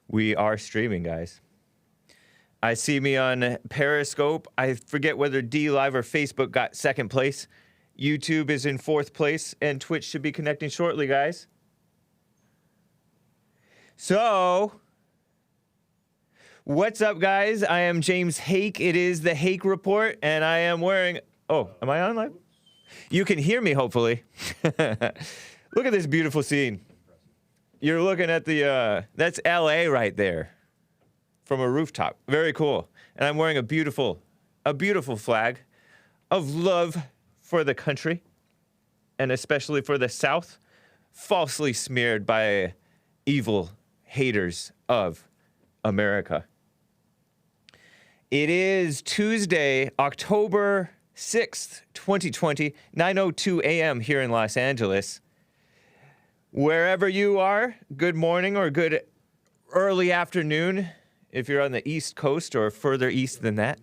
We are streaming, guys. I see me on Periscope. I forget whether D Live or Facebook got second place. YouTube is in fourth place, and Twitch should be connecting shortly, guys. So, what's up, guys? I am James Hake. It is the Hake Report, and I am wearing... Oh, am I on live? You can hear me, hopefully. Look at this beautiful scene. You're looking at the... that's LA right there. From a rooftop. Very cool. And I'm wearing a beautiful flag of love for the country, and especially for the South, falsely smeared by evil haters of America. It is Tuesday, October 6th, 2020, 9:02 a.m. here in Los Angeles. Wherever you are, good morning or good early afternoon. If you're on the East Coast or further east than that,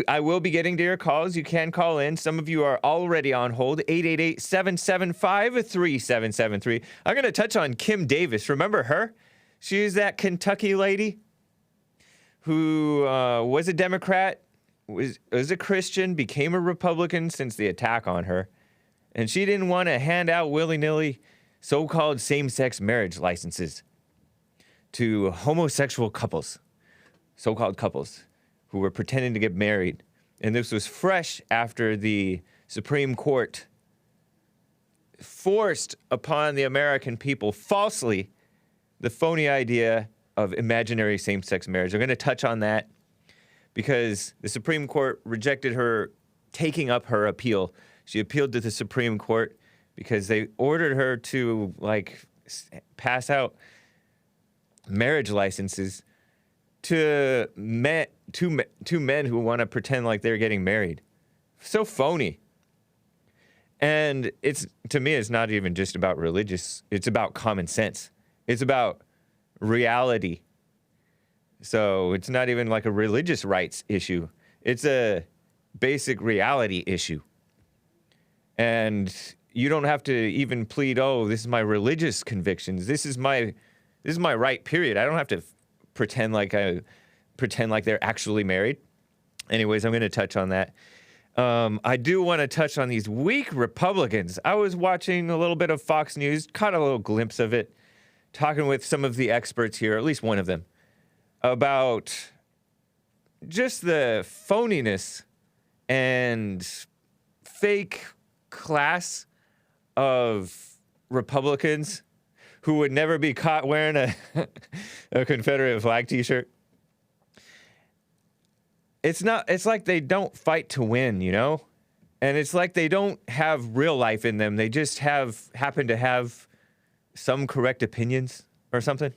I will be getting to your calls. You can call in. Some of you are already on hold. 888-775-3773. I'm going to touch on Kim Davis. Remember her? She's that Kentucky lady who was a Democrat, was a Christian, became a Republican since the attack on her. And she didn't want to hand out willy-nilly so-called same-sex marriage licenses to homosexual couples, so-called couples, who were pretending to get married. And this was fresh after the Supreme Court forced upon the American people falsely the phony idea of imaginary same-sex marriage. I'm going to touch on that because the Supreme Court rejected her taking up her appeal. She appealed to the Supreme Court because they ordered her to, pass out marriage licenses to men who want to pretend like they're getting married. So phony. And to me, it's not even just about religious. It's about common sense. It's about reality. So it's not even like a religious rights issue. It's a basic reality issue. And you don't have to even plead, oh, this is my religious convictions. This is my right, period. I don't have to pretend like they're actually married. Anyways, I'm going to touch on that. I do want to touch on these weak Republicans. I was watching a little bit of Fox News, caught a little glimpse of it, talking with some of the experts here, at least one of them, about just the phoniness and fake class of Republicans who would never be caught wearing a Confederate Flag t-shirt. It's like they don't fight to win, you know? And it's like they don't have real life in them. They just happen to have some correct opinions or something.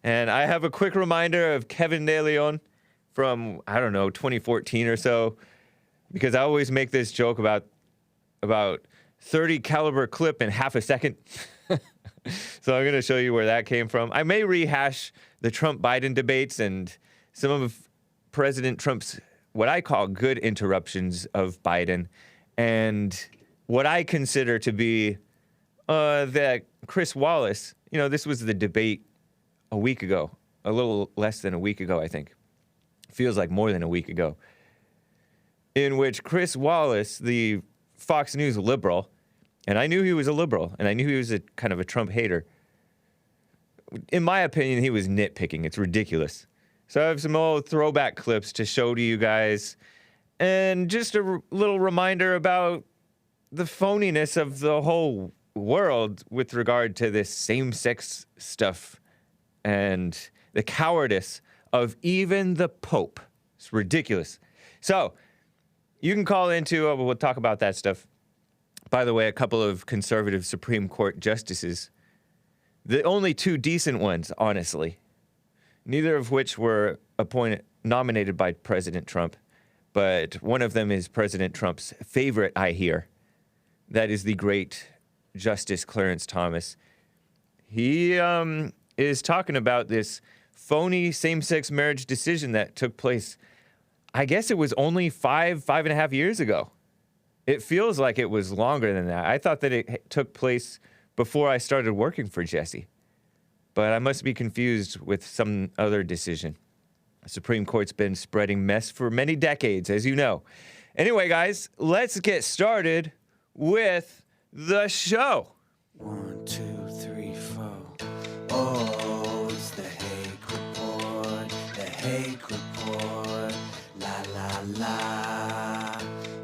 And I have a quick reminder of Kevin De Leon from, 2014 or so, because I always make this joke about 30 caliber clip in half a second. So I'm going to show you where that came from. I may rehash the Trump-Biden debates and some of President Trump's, what I call good interruptions of Biden, and what I consider to be that Chris Wallace, this was the debate a week ago, a little less than a week ago, I think. Feels like more than a week ago, in which Chris Wallace, the Fox News liberal, and I knew he was a liberal, and I knew he was a kind of a Trump hater. In my opinion, he was nitpicking. It's ridiculous. So I have some old throwback clips to show to you guys, and just a little reminder about the phoniness of the whole world with regard to this same-sex stuff and the cowardice of even the Pope. It's ridiculous. So you can call into, we'll talk about that stuff. By the way, a couple of conservative Supreme Court justices, the only two decent ones, honestly, neither of which were nominated by President Trump, but one of them is President Trump's favorite, I hear. That is the great Justice Clarence Thomas. He is talking about this phony same-sex marriage decision that took place, I guess it was only 5.5 years ago. It feels like it was longer than that. I thought that it took place before I started working for Jesse. but I must be confused with some other decision. The Supreme Court's been spreading mess for many decades, as you know. Anyway, guys, let's get started with the show. 1, 2, 3, 4. Oh, it's the Hake Report. The Hake Report. La la la.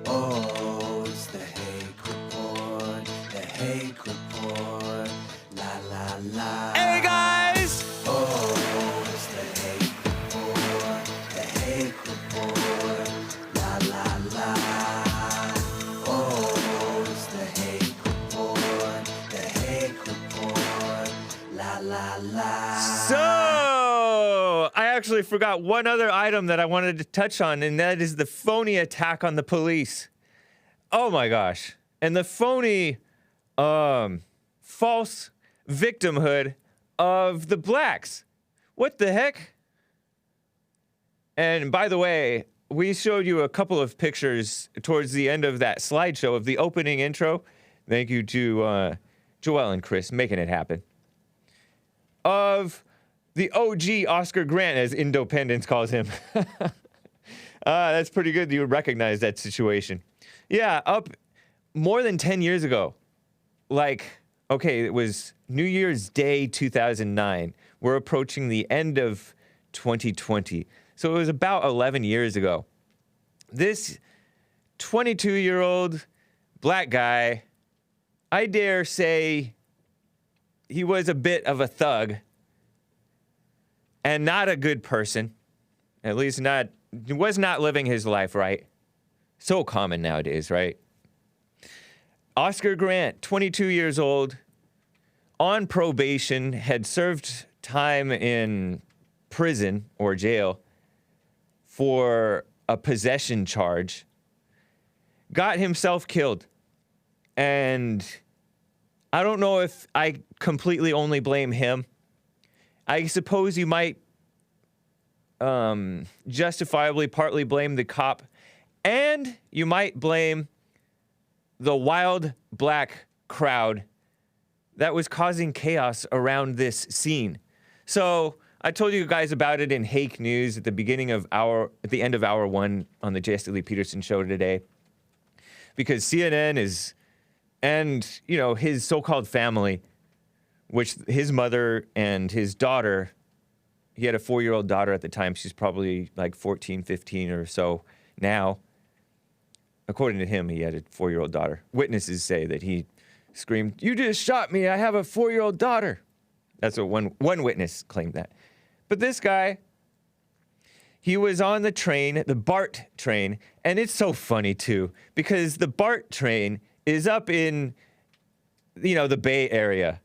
Oh, it's the Hake Report. The Hake Report. La la la. Hey, guys! Oh, it's the Hake Report. The Hake Report. La la la. Oh, it's the Hake Report. The Hake Report. La la la. So, I actually forgot one other item that I wanted to touch on, and that is the phony attack on the police. Oh my gosh. And the phony, false victimhood of the blacks. What the heck? And by the way, we showed you a couple of pictures towards the end of that slideshow of the opening intro. Thank you to Joelle and Chris making it happen. Of the OG Oscar Grant, as Independence calls him. That's pretty good. You would recognize that situation. Yeah, up more than 10 years ago. Like, okay, it was New Year's Day 2009. We're approaching the end of 2020. So it was about 11 years ago. This 22-year-old black guy, I dare say he was a bit of a thug and not a good person. At least not, he was not living his life right. So common nowadays, right? Oscar Grant, 22 years old, on probation, had served time in prison or jail for a possession charge, got himself killed. And I don't know if I completely only blame him. I suppose you might justifiably partly blame the cop, and you might blame the wild black crowd that was causing chaos around this scene. So I told you guys about it in Hake News at the end of hour 1 on the J.S. Lee Peterson show today, because CNN and his so-called family, which his mother and his daughter, he had a 4-year-old daughter at the time. She's probably like 14, 15 or so now. According to him, he had a 4-year-old daughter. Witnesses say that he screamed, "You just shot me, I have a 4-year-old daughter." That's what one witness claimed that. But this guy, he was on the train, the BART train, and it's so funny too, because the BART train is up in, the Bay Area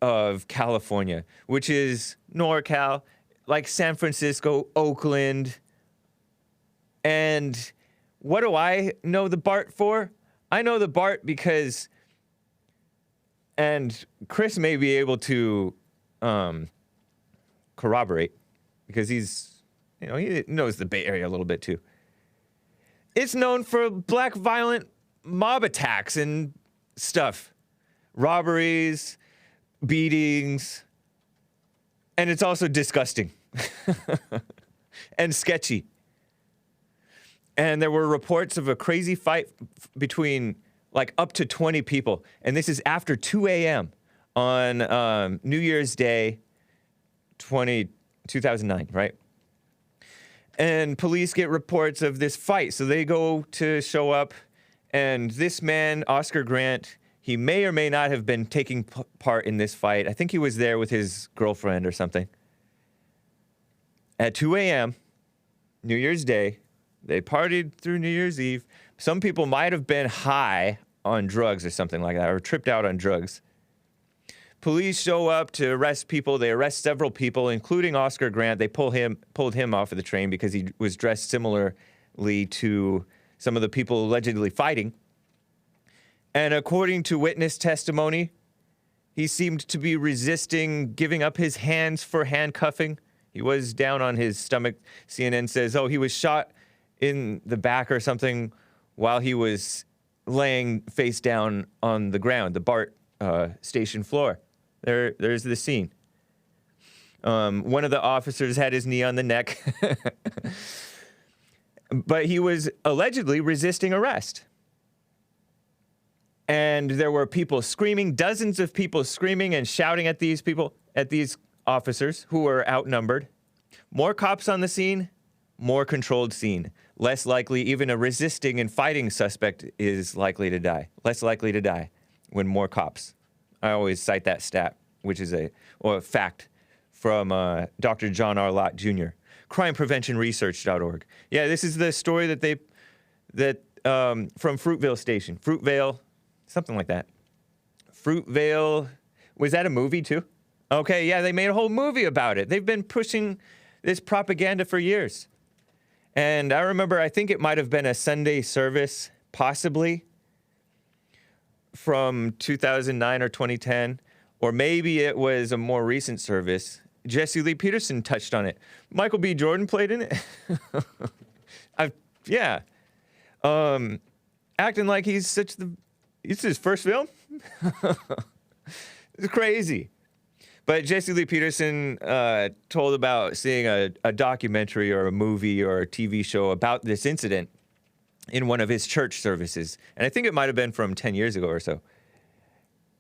of California, which is NorCal, like San Francisco, Oakland. And what do I know the BART for? I know the BART because, and Chris may be able to corroborate, because he's, he knows the Bay Area a little bit too. It's known for black violent mob attacks and stuff. Robberies, beatings, and it's also disgusting and sketchy. And there were reports of a crazy fight between like up to 20 people. And this is after 2 a.m. on New Year's Day 2009, right? And police get reports of this fight. So they go to show up. And this man, Oscar Grant, he may or may not have been taking part in this fight. I think he was there with his girlfriend or something. At 2 a.m., New Year's Day, they partied through New Year's Eve. Some people might have been high on drugs or something like that, or tripped out on drugs. Police show up to arrest people. They arrest several people, including Oscar Grant. They pulled him off of the train because he was dressed similarly to some of the people allegedly fighting. And according to witness testimony, he seemed to be resisting giving up his hands for handcuffing. He was down on his stomach. CNN says, he was shot in the back or something while he was laying face down on the ground, the BART station floor. There's the scene. One of the officers had his knee on the neck. But he was allegedly resisting arrest. And there were people screaming, dozens of people screaming and shouting at these people, at these officers who were outnumbered. More cops on the scene, more controlled scene. Less likely, even a resisting and fighting suspect is likely to die. Less likely to die when more cops. I always cite that stat, which is a fact from Dr. John R. Lott Jr., crimepreventionresearch.org. Yeah, this is the story from Fruitvale Station. Fruitvale, something like that. Fruitvale, was that a movie too? Okay, yeah, they made a whole movie about it. They've been pushing this propaganda for years. And I remember, I think it might have been a Sunday service, possibly, from 2009 or 2010, or maybe it was a more recent service. Jesse Lee Peterson touched on it. Michael B. Jordan played in it. Yeah. Acting like it's his first film. It's crazy. But Jesse Lee Peterson told about seeing a documentary or a movie or a TV show about this incident in one of his church services. And I think it might have been from 10 years ago or so.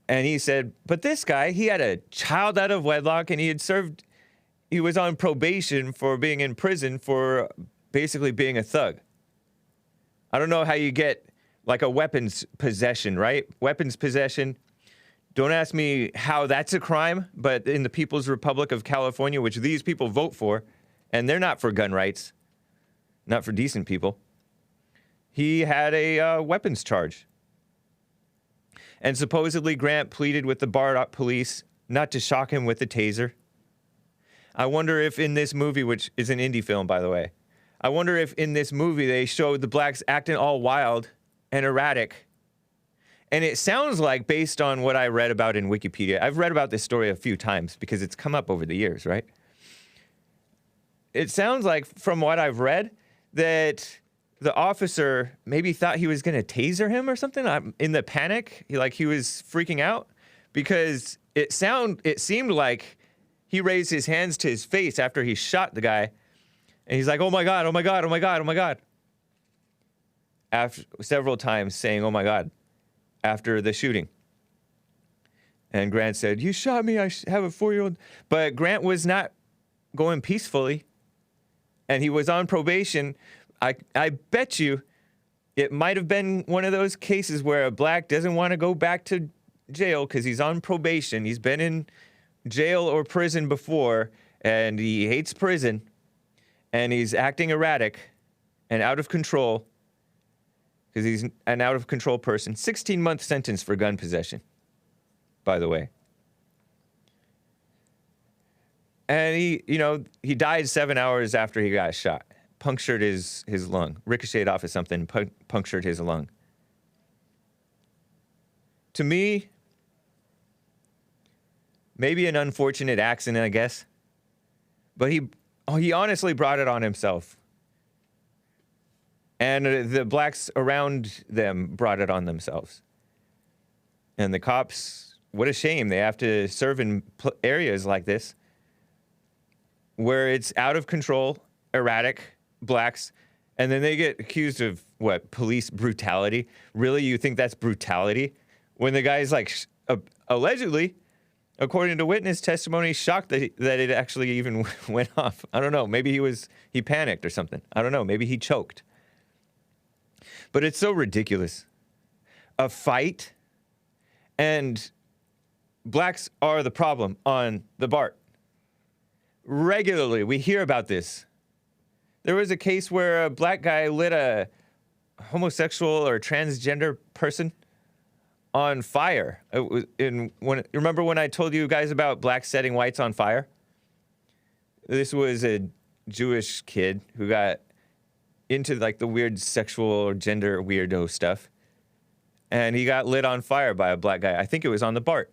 And he said, but this guy, he had a child out of wedlock and he was on probation for being in prison for basically being a thug. I don't know how you get like a weapons possession, right? Weapons possession. Don't ask me how that's a crime, but in the People's Republic of California, which these people vote for, and they're not for gun rights, not for decent people, he had a weapons charge. And supposedly Grant pleaded with the Bar police not to shock him with the taser. I wonder if in this movie, which is an indie film, by the way, I wonder if in this movie they showed the blacks acting all wild and erratic. And it sounds like, based on what I read about in Wikipedia, I've read about this story a few times because it's come up over the years, right? It sounds like, from what I've read, that the officer maybe thought he was going to taser him or something in the panic. He was freaking out because it seemed like he raised his hands to his face after he shot the guy. And he's like, oh my God, oh my God, oh my God, oh my God. After several times saying, oh my God, after the shooting. And Grant said, you shot me, I have a 4-year-old. But Grant was not going peacefully. And he was on probation. I bet you it might have been one of those cases where a black doesn't want to go back to jail because he's on probation. He's been in jail or prison before, and he hates prison, and he's acting erratic and out of control because he's an out-of-control person. 16-month sentence for gun possession, by the way. And he died 7 hours after he got shot. Punctured his lung, ricocheted off of something, punctured his lung. To me, maybe an unfortunate accident, I guess. But he honestly brought it on himself. And the blacks around them brought it on themselves. And the cops, what a shame. They have to serve in areas like this where it's out of control, erratic, blacks, and then they get accused of, police brutality? Really? You think that's brutality? When the guy's allegedly, according to witness testimony, shocked that it actually even went off. I don't know. Maybe he panicked or something. I don't know. Maybe he choked. But it's so ridiculous. A fight, and blacks are the problem on the BART. Regularly, we hear about this. There was a case where a black guy lit a homosexual or transgender person on fire. Remember when I told you guys about blacks setting whites on fire? This was a Jewish kid who got into the weird sexual or gender weirdo stuff. And he got lit on fire by a black guy. I think it was on the BART.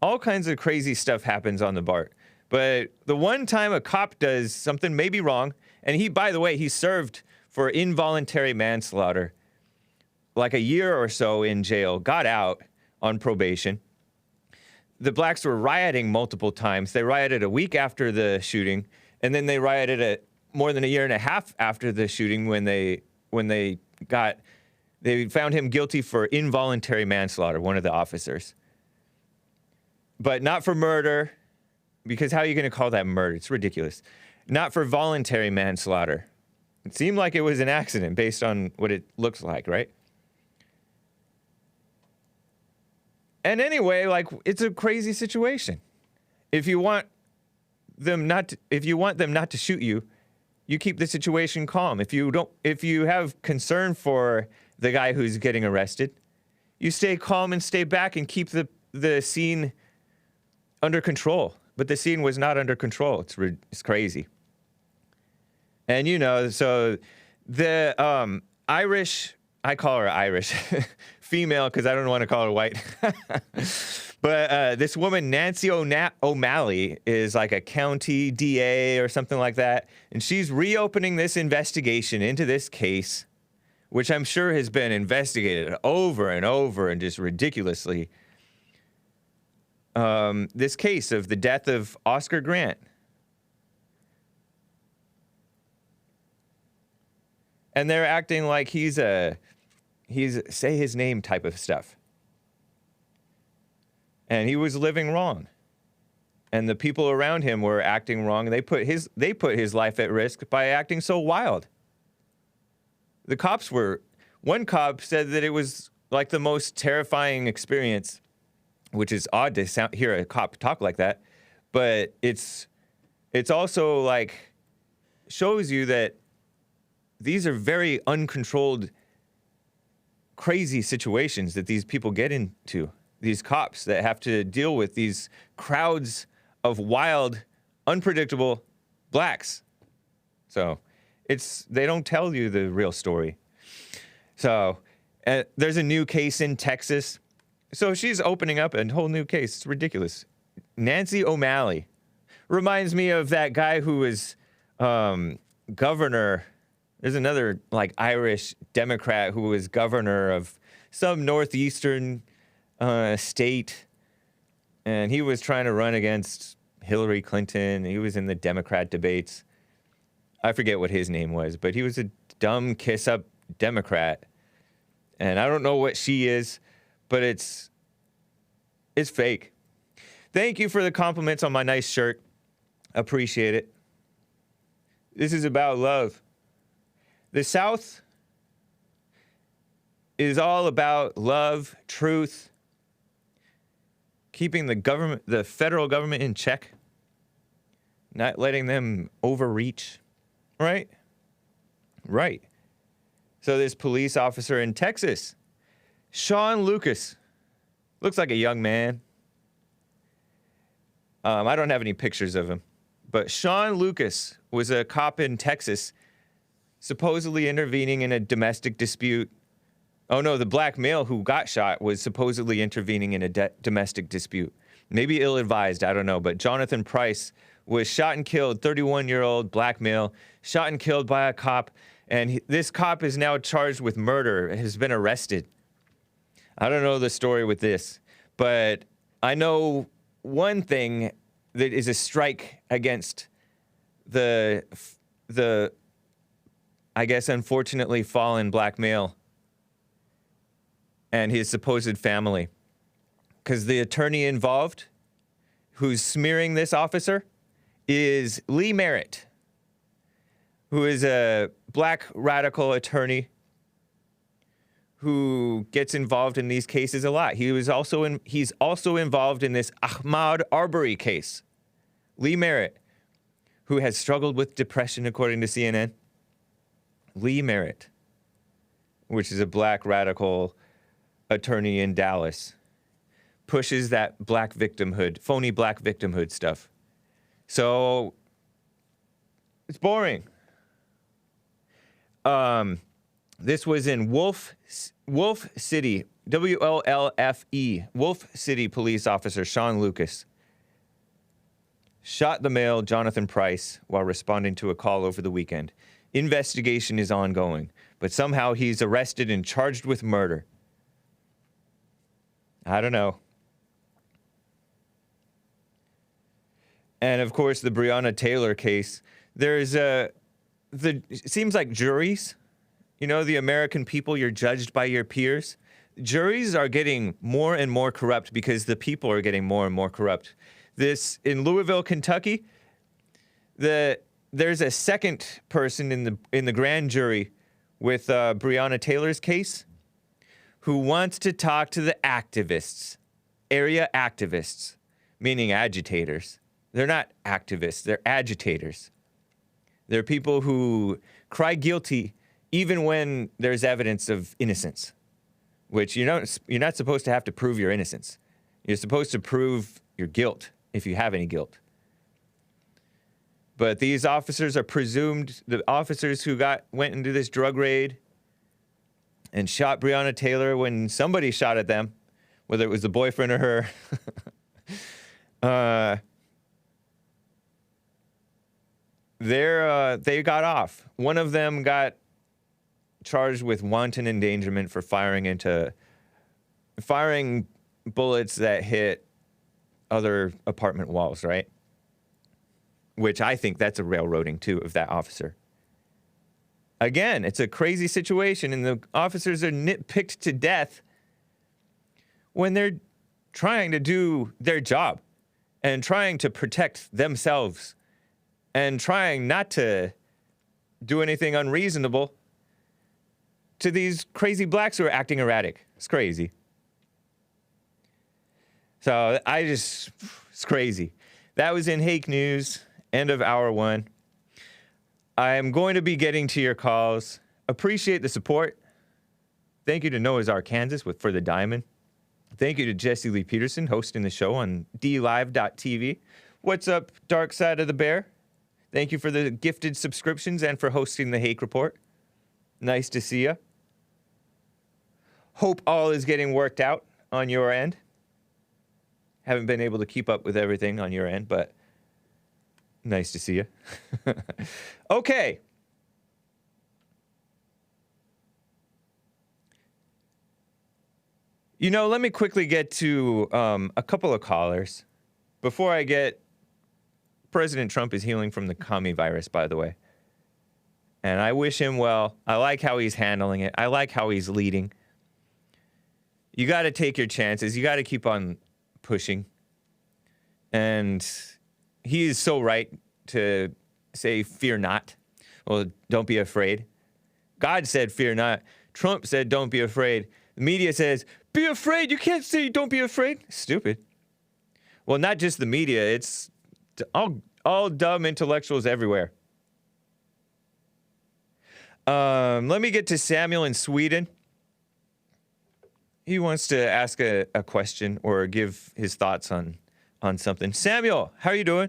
All kinds of crazy stuff happens on the BART. But the one time a cop does something maybe wrong, and by the way, he served for involuntary manslaughter, like a year or so in jail, got out on probation. the blacks were rioting multiple times. They rioted a week after the shooting, and then they rioted more than a year and a half after the shooting when they found him guilty for involuntary manslaughter, one of the officers. But not for murder, because how are you going to call that murder? It's ridiculous. Not for voluntary manslaughter. It seemed like it was an accident based on what it looks like, right? And anyway, like, it's a crazy situation. If you want them not to shoot you, you keep the situation calm. If you have concern for the guy who's getting arrested, you stay calm and stay back and keep the scene under control. But the scene was not under control. It's crazy. And, so the Irish, I call her Irish, female, because I don't want to call her white. But this woman, Nancy O'Malley, is like a county DA or something like that. And she's reopening this investigation into this case, which I'm sure has been investigated over and over and just ridiculously. This case of the death of Oscar Grant. And they're acting like he's say his name type of stuff. And he was living wrong. And the people around him were acting wrong. They put his life at risk by acting so wild. One cop said that it was like the most terrifying experience, which is odd to hear a cop talk like that. But it's also like shows you that these are very uncontrolled, crazy situations that these people get into. These cops that have to deal with these crowds of wild, unpredictable blacks. So they don't tell you the real story. So there's a new case in Texas. So she's opening up a whole new case. It's ridiculous. Nancy O'Malley reminds me of that guy who was governor. There's another like Irish Democrat who was governor of some northeastern state, and he was trying to run against Hillary Clinton. He was in the Democrat debates. I forget what his name was, but he was a dumb kiss-up Democrat, and I don't know what she is, but it's fake. Thank you for the compliments on my nice shirt. Appreciate it. This is about love. The South is all about love, truth, keeping the federal government in check, not letting them overreach, right? Right. So this police officer in Texas, Sean Lucas, looks like a young man. I don't have any pictures of him, but Sean Lucas was a cop in Texas, supposedly intervening in a domestic dispute. Oh no, the black male who got shot was supposedly intervening in a domestic dispute. Maybe ill-advised, I don't know, but Jonathan Price was shot and killed, 31-year-old black male, shot and killed by a cop, and this cop is now charged with murder, has been arrested. I don't know the story with this, but I know one thing that is a strike against the I guess, unfortunately fallen black male and his supposed family. Because the attorney involved, who's smearing this officer, is Lee Merritt, who is a black radical attorney who gets involved in these cases a lot. He's also involved in this Ahmaud Arbery case. Lee Merritt, who has struggled with depression, according to CNN. Lee Merritt, which is a black radical attorney in Dallas, pushes that black victimhood, phony black victimhood stuff. So it's boring. This was in Wolf City, WLLFE, Wolf City police officer Sean Lucas shot the male Jonathan Price while responding to a call over the weekend. Investigation is ongoing, but somehow he's arrested and charged with murder. I don't know. And of course, the Breonna Taylor case. There's it seems like juries, you know, the American people, you're judged by your peers. Juries are getting more and more corrupt because the people are getting more and more corrupt. This in Louisville, Kentucky, there's a second person in the grand jury with Breonna Taylor's case who wants to talk to the activists, area activists, meaning agitators. They're not activists, they're agitators. They're people who cry guilty even when there's evidence of innocence, which you're not supposed to have to prove your innocence. You're supposed to prove your guilt if you have any guilt. But these officers are presumed, the officers who went into this drug raid and shot Breonna Taylor when somebody shot at them, whether it was the boyfriend or her, they got off. One of them got charged with wanton endangerment for firing bullets that hit other apartment walls, right? Which I think that's a railroading, too, of that officer. Again, it's a crazy situation, and the officers are nitpicked to death when they're trying to do their job and trying to protect themselves and trying not to do anything unreasonable to these crazy blacks who are acting erratic. It's crazy. So it's crazy. That was in Hake News, end of hour 1. I am going to be getting to your calls. Appreciate the support. Thank you to Noah's Ark, Kansas for the diamond. Thank you to Jesse Lee Peterson hosting the show on DLive.tv. What's up, Dark Side of the Bear? Thank you for the gifted subscriptions and for hosting the Hake Report. Nice to see you. Hope all is getting worked out on your end. Haven't been able to keep up with everything on your end, but nice to see you. Okay. You know, let me quickly get to a couple of callers. Before I get... President Trump is healing from the commie virus, by the way. And I wish him well. I like how he's handling it. I like how he's leading. You got to take your chances. You got to keep on pushing. And he is so right to say, fear not. Well, don't be afraid. God said, fear not. Trump said, don't be afraid. The media says, be afraid. You can't say don't be afraid. Stupid. Well, not just the media. It's all dumb intellectuals everywhere. Let me get to Samuel in Sweden. He wants to ask a question or give his thoughts on something. Samuel, how are you doing?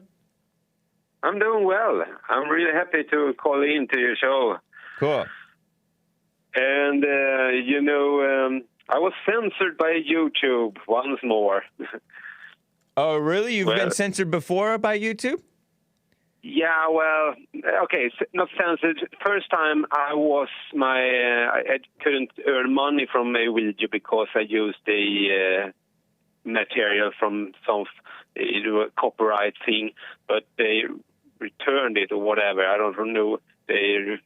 I'm doing well. I'm really happy to call in to your show. Cool. And, I was censored by YouTube once more. Oh, really? You've been censored before by YouTube? Yeah, well, okay, not censored. First time I couldn't earn money from a video because I used the material from some copyright thing, but they returned it or whatever. I don't know. They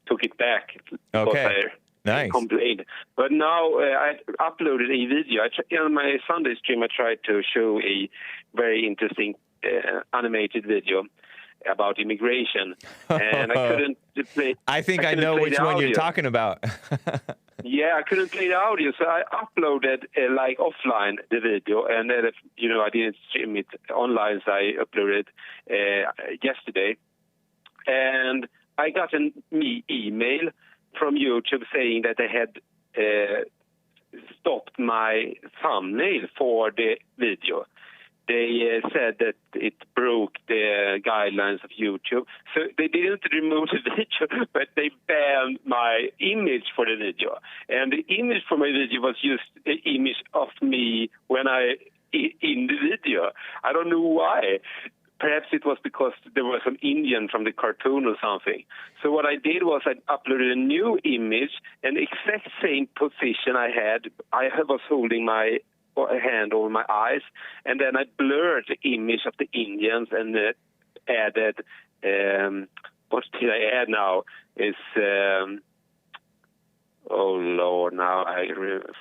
took it back. Okay. Nice. Complained. But now I uploaded a video. On my Sunday stream, I tried to show a very interesting animated video about immigration, and I couldn't play. I think I know which one you're talking about. Yeah, I couldn't play the audio, so I uploaded offline the video, and then I didn't stream it online, so I uploaded yesterday, and I got an email from YouTube saying that they had stopped my thumbnail for the video. They said that it broke the guidelines of YouTube. So they didn't remove the video, but they banned my image for the video. And the image for my video was just the image of me when in the video. I don't know why. Perhaps it was because there was some Indian from the cartoon or something. So what I did was I uploaded a new image, and the exact same position I was holding my hand over my eyes, and then I blurred the image of the Indians and added, what did I add now? Is, oh Lord, now I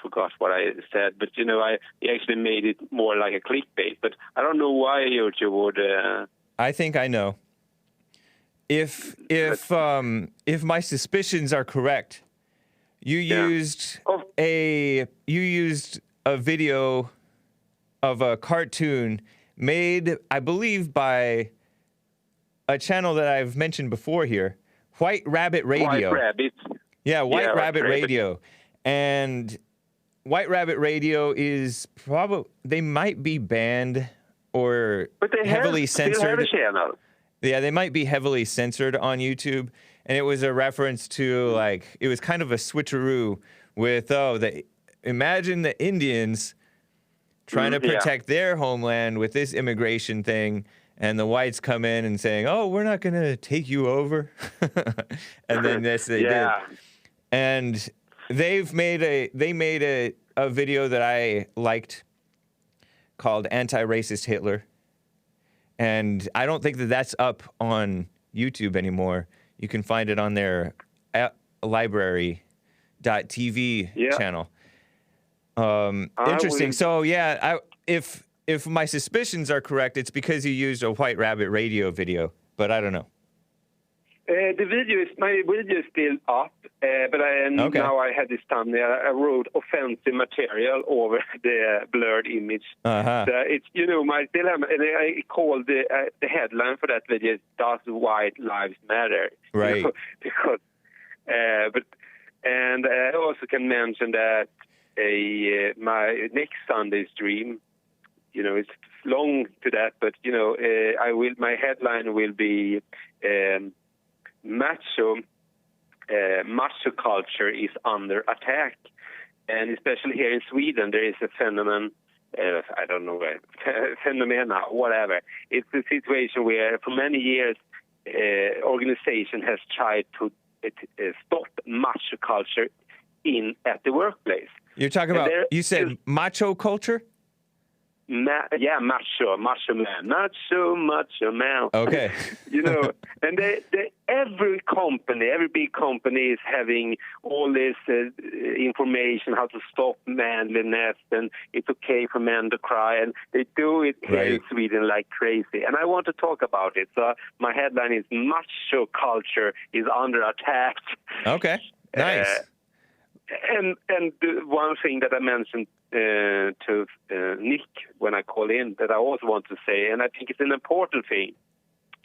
forgot what I said, but I actually made it more like a clickbait, but I don't know why YouTube would... I think I know. If my suspicions are correct, you used a video of a cartoon made, I believe, by a channel that I've mentioned before here, White Rabbit Radio. White Rabbit. Yeah, White Rabbit Radio. And White Rabbit Radio is probably, they might be banned or heavily censored. Still have a channel. Yeah, they might be heavily censored on YouTube. And it was a reference to, like, it was kind of a switcheroo with, imagine the Indians trying to protect their homeland with this immigration thing, and the whites come in and saying, oh, we're not going to take you over. And then they did. And they made a video that I liked called Anti-Racist Hitler. And I don't think that that's up on YouTube anymore. You can find it on their library.tv channel. Interesting. So, yeah, if my suspicions are correct, it's because you used a White Rabbit Radio video, but I don't know. My video is still up, but now I had this thumbnail. I wrote offensive material over the blurred image. So it's my dilemma, and I called the headline for that video is "Does White Lives Matter?" Right. Because, and I also can mention that my next Sunday stream, it's long to that, but my headline will be. Macho culture is under attack, and especially here in Sweden, there is a phenomenon. I don't know, phenomena, whatever. It's a situation where, for many years, organization has tried to stop macho culture at the workplace. You're talking about? You said macho culture? Macho man. Okay. And every big company is having all this information how to stop manliness, and it's okay for men to cry, and they do it here in Sweden like crazy. And I want to talk about it. So my headline is "Macho culture is under attack." Okay, nice. And one thing that I mentioned to Nick when I call in that I also want to say, and I think it's an important thing.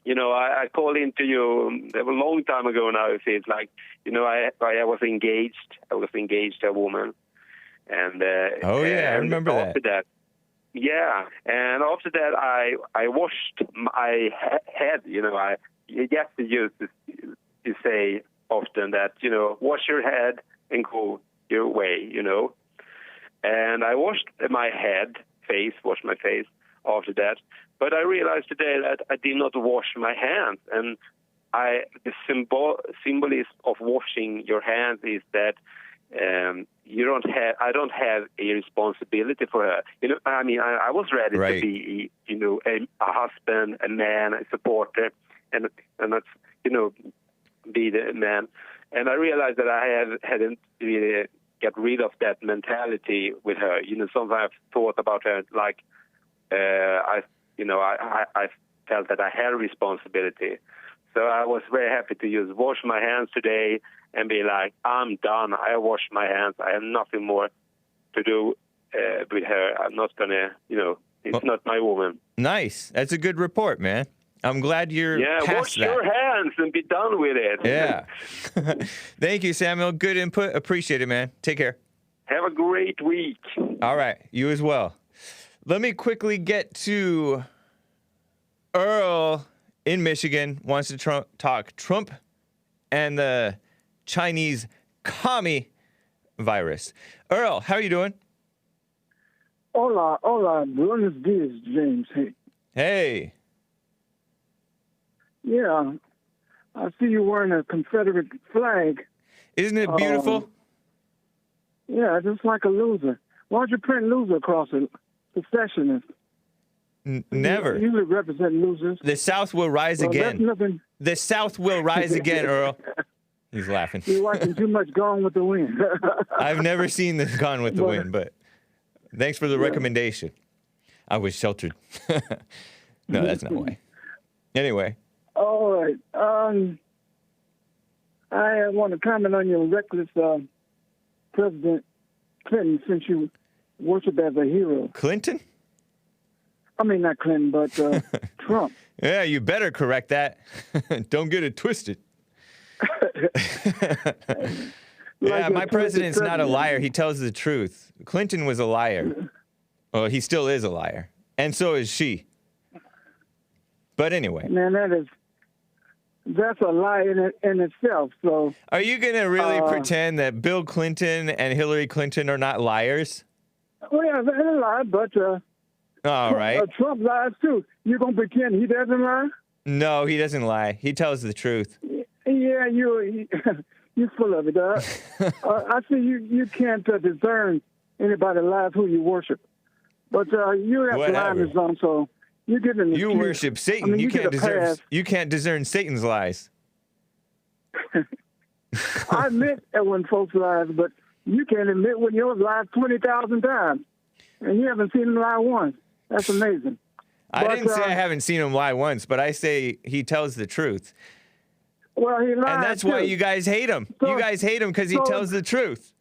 I called into you a long time ago now. It feels like, I was engaged. I was engaged to a woman. And I remember after that. Yeah, and after that I washed my head. I used to say often that wash your head and go your way. And I washed my face after that. But I realized today that I did not wash my hands, and the symbolism of washing your hands is that I don't have a responsibility for her. I was ready to be, a husband, a man, a supporter, and that's, be the man. And I realized that I hadn't really get rid of that mentality with her. Sometimes I've thought about her like, I felt that I had a responsibility. So I was very happy to just wash my hands today and be like, I'm done. I washed my hands. I have nothing more to do with her. I'm not going to, it's not my woman. Nice. That's a good report, man. I'm glad you're past wash your hands and be done with it. Yeah. Thank you, Samuel. Good input. Appreciate it, man. Take care. Have a great week. All right. You as well. Let me quickly get to Earl in Michigan. Wants to talk Trump and the Chinese commie virus. Earl, how are you doing? Hola. Buenos dias, James. Hey. Yeah, I see you wearing a Confederate flag. Isn't it beautiful? Yeah, just like a loser. Why don't you print loser across it? Secessionists. Never. You usually represent losers. The South will rise Well, again. that's nothing. The South will rise again, Earl. He's laughing. You're watching too much Gone with the Wind. I've never seen this Gone with the But- Wind, but thanks for the recommendation. I was sheltered. No, that's not why. Anyway, All right. I want to comment on your reckless President Clinton, since you worship as a hero. Clinton? I mean, not Clinton, but Trump. Yeah, you better correct that. Don't get it twisted. Yeah, my president's not a liar. He tells the truth. Clinton was a liar. Well, he still is a liar. And so is she. But anyway. Man, that's a lie in itself. So Are you going to really pretend that Bill Clinton and Hillary Clinton are not liars? well, yeah, they're a lie, but All right. Trump lies too. You gonna pretend he doesn't lie? No, he doesn't lie. He tells the truth. Yeah, you're full of it. I see you can't discern anybody lies who you worship, but you have Whatever. blinders on, so you get an You excuse. worship Satan. I mean, you get can't a pass. discern Satan's lies. I admit that when folks lie, but you can't admit when yours lies 20,000 times, and you haven't seen him lie once. That's amazing. I But, didn't say I haven't seen him lie once, but I say he tells the truth. Well, he lies And that's why too. you guys hate him. So- You guys hate him because he so- tells the truth.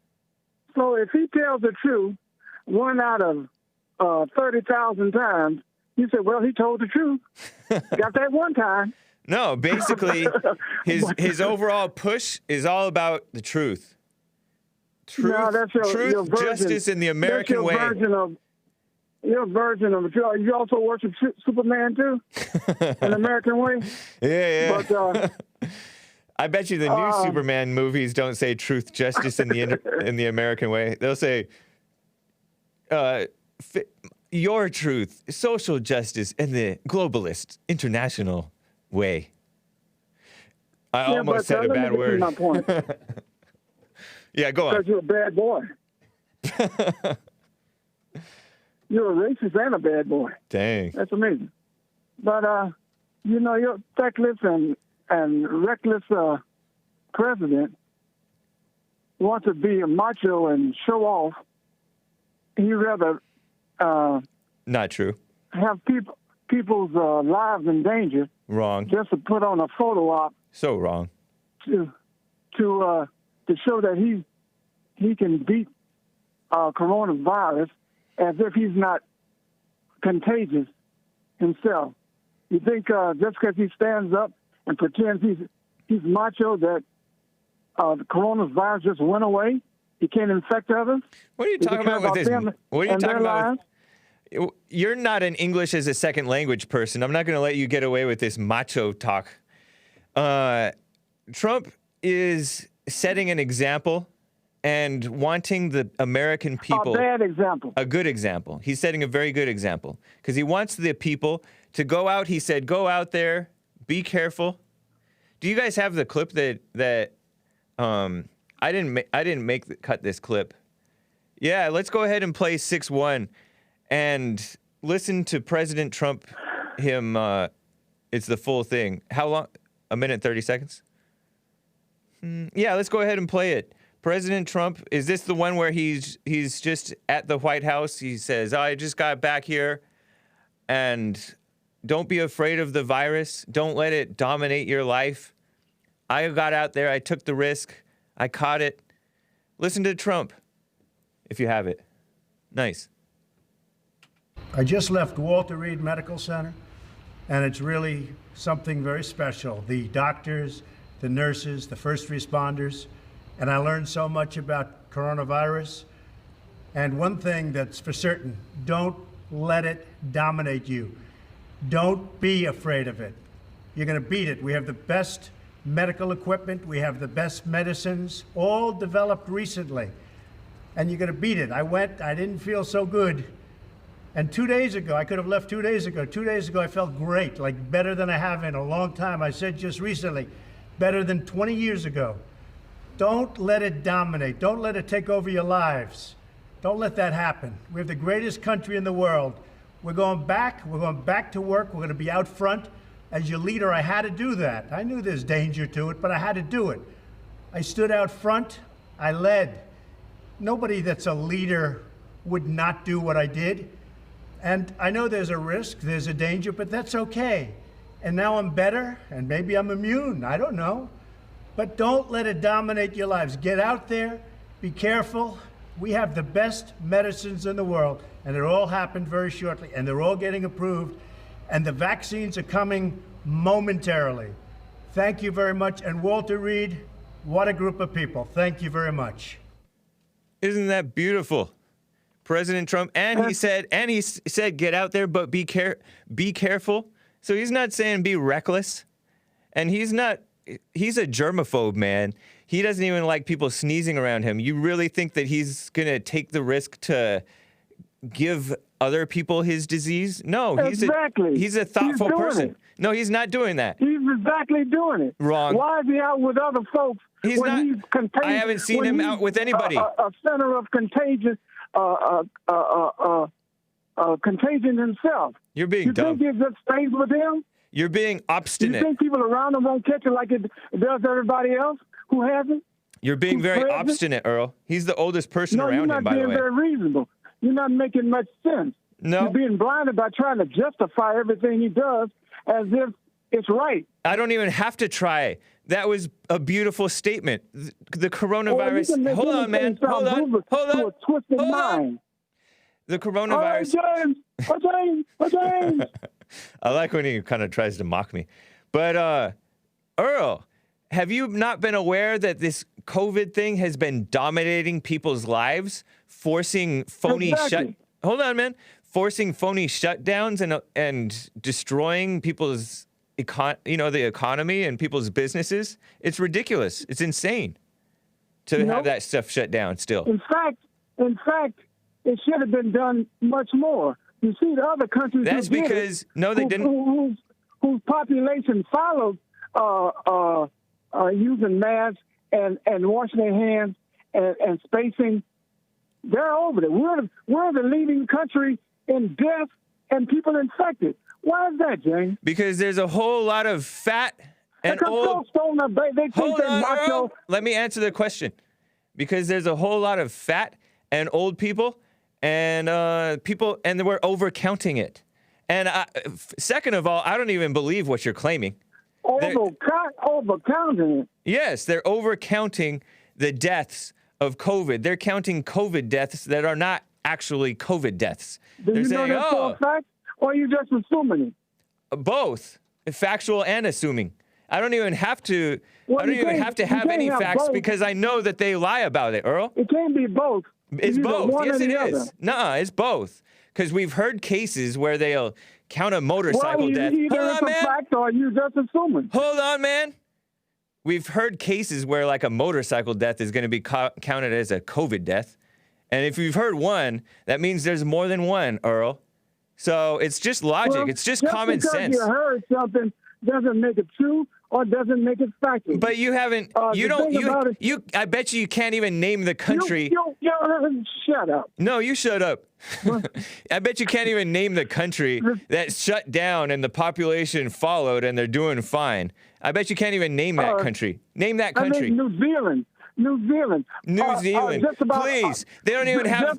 So if he tells the truth 1 out of 30,000 times, you say, well, he told the truth. Got that one time. No, basically, his overall push is all about the truth. Truth, No, that's your version. justice, in the American that's way. Your version of it. You also worship Superman too, in the American way. Yeah. But I bet you the new Superman movies don't say truth, justice in the American way. They'll say your truth, social justice in the globalist international way. I almost said a let me bad get to word. my point. Yeah, go on. Because you're a bad boy. You're a racist and a bad boy. Dang. That's amazing. But your feckless and reckless president wants to be a macho and show off. He'd rather Not true. have people's lives in danger Wrong. just to put on a photo op So wrong. to show that he can beat coronavirus as if he's not contagious himself. You think just because he stands up and pretends he's macho that the coronavirus just went away? He can't infect others? What are you Does he talking care about with this? them What are you and their talking about? lives? You're not an English as a second language person. I'm not going to let you get away with this macho talk. Trump is setting an example and wanting the American people. A bad example. A good example. He's setting a very good example because he wants the people to go out. He said, "Go out there, be careful." Do you guys have the clip that I didn't cut this clip? Yeah, let's go ahead and play 6-1 and listen to President Trump. It's the full thing. How long? A minute 30 seconds. Yeah, let's go ahead and play it. President Trump, is this the one where he's just at the White House? He says, I just got back here, and don't be afraid of the virus. Don't let it dominate your life. I got out there. I took the risk. I caught it. Listen to Trump, if you have it. Nice. I just left Walter Reed Medical Center, and it's really something very special. The doctors, the nurses, the first responders, and I learned so much about coronavirus. And one thing that's for certain, don't let it dominate you. Don't be afraid of it. You're going to beat it. We have the best medical equipment. We have the best medicines, all developed recently. And you're going to beat it. I didn't feel so good. And 2 days ago, I could have left 2 days ago. 2 days ago, I felt great, like better than I have in a long time. I said just recently, better than 20 years ago. Don't let it dominate. Don't let it take over your lives. Don't let that happen. We have the greatest country in the world. We're going back to work. We're going to be out front. As your leader, I had to do that. I knew there's danger to it, but I had to do it. I stood out front. I led. Nobody that's a leader would not do what I did. And I know there's a risk, there's a danger, but that's okay. And now I'm better, and maybe I'm immune. I don't know. But don't let it dominate your lives. Get out there. Be careful. We have the best medicines in the world, and it all happened very shortly, and they're all getting approved, and the vaccines are coming momentarily. Thank you very much. And Walter Reed, what a group of people. Thank you very much. Isn't that beautiful? President Trump, and he said, get out there, but be careful. So he's not saying be reckless, and he's a germaphobe, man. He doesn't even like people sneezing around him. You really think that he's going to take the risk to give other people his disease? No, he's a thoughtful person. No, he's not doing that. He's exactly doing it. Wrong. Why is he out with other folks? He's not. He's contagious, I haven't seen him out with anybody. A center of contagion, contagion himself. You're being dumb. You think it just stays with him? You're being obstinate. You think people around him won't catch it like it does everybody else who hasn't? You're being very obstinate, Earl. He's the oldest person around him, by the way. No, you're not being very reasonable. You're not making much sense. No. You're being blinded by trying to justify everything he does as if it's right. I don't even have to try. That was a beautiful statement. The coronavirus. Hold on, man. Hold on. A twisted mind. The coronavirus. James. I like when he kind of tries to mock me. But, Earl, have you not been aware that this COVID thing has been dominating people's lives, forcing phony Hold on, man. Forcing phony shutdowns and destroying people's the economy and people's businesses? It's ridiculous. It's insane to have that stuff shut down still. In fact, it should have been done much more. You see, the other countries they didn't. Whose population followed using masks and washing their hands and spacing. They're over it. We're the leading country in death and people infected. Why is that, James? Because there's a whole lot of fat and old. They think they're macho. Earl, let me answer the question. Because there's a whole lot of fat and old people, and we're overcounting it. And second of all, I don't even believe what you're claiming. Overcounting it. Yes, they're overcounting the deaths of COVID. They're counting COVID deaths that are not actually COVID deaths. Do you know that for a fact, or are you just assuming it? Both, factual and assuming. I don't even have to. I don't even have to have any facts because I know that they lie about it, Earl. It can't be both. It's both. Yes, it is. Nuh-uh, it's both. Because we've heard cases where they'll count a motorcycle death. Hold on, man. Fact, or are you just assuming? Hold on, man. We've heard cases where like a motorcycle death is going to be counted as a COVID death. And if you've heard one, that means there's more than one, Earl. So it's just logic. Well, it's just common sense. You heard something doesn't make it true or doesn't make it factual. But you haven't. I bet you can't even name the country. Shut up. No, you shut up. I bet you can't even name the country that shut down and the population followed and they're doing fine. I bet you can't even name that country. Name that country. New Zealand. Please. They don't even have.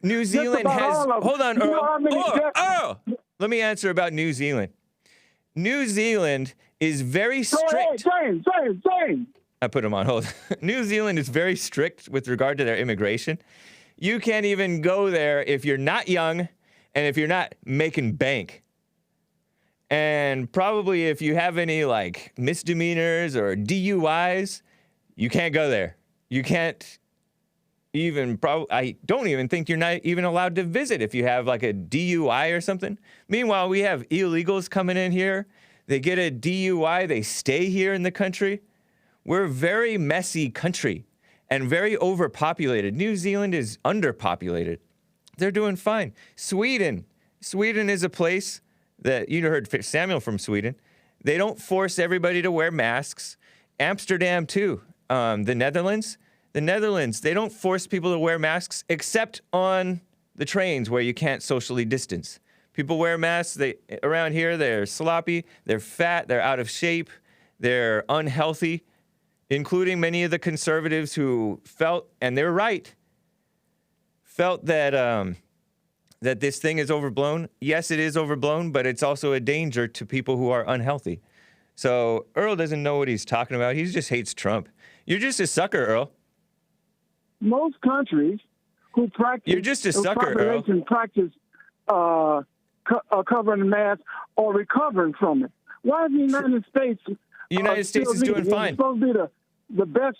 New Zealand has. Hold on, Earl. Let me answer about New Zealand. New Zealand is very strict. James. I put him on hold. New Zealand is very strict with regard to their immigration. You can't even go there if you're not young and if you're not making bank. And probably if you have any like misdemeanors or DUIs, you can't go there. You can't even I don't even think you're not even allowed to visit if you have like a DUI or something. Meanwhile, we have illegals coming in here. They get a DUI. They stay here in the country. We're a very messy country and very overpopulated. New Zealand is underpopulated. They're doing fine. Sweden is a place that you heard Samuel from Sweden. They don't force everybody to wear masks. Amsterdam too. The Netherlands, The Netherlands, they don't force people to wear masks except on the trains where you can't socially distance. People wear masks. Around here, they're sloppy, they're fat, they're out of shape, they're unhealthy, including many of the conservatives who felt, and they're right, felt that that this thing is overblown. Yes, it is overblown, but it's also a danger to people who are unhealthy. So Earl doesn't know what he's talking about. He just hates Trump. You're just a sucker, Earl. Most countries who practice... You're just a sucker, Earl. ...practice covering the mask or recovering from it. Why is the United States... United States is doing fine. It's supposed to be the best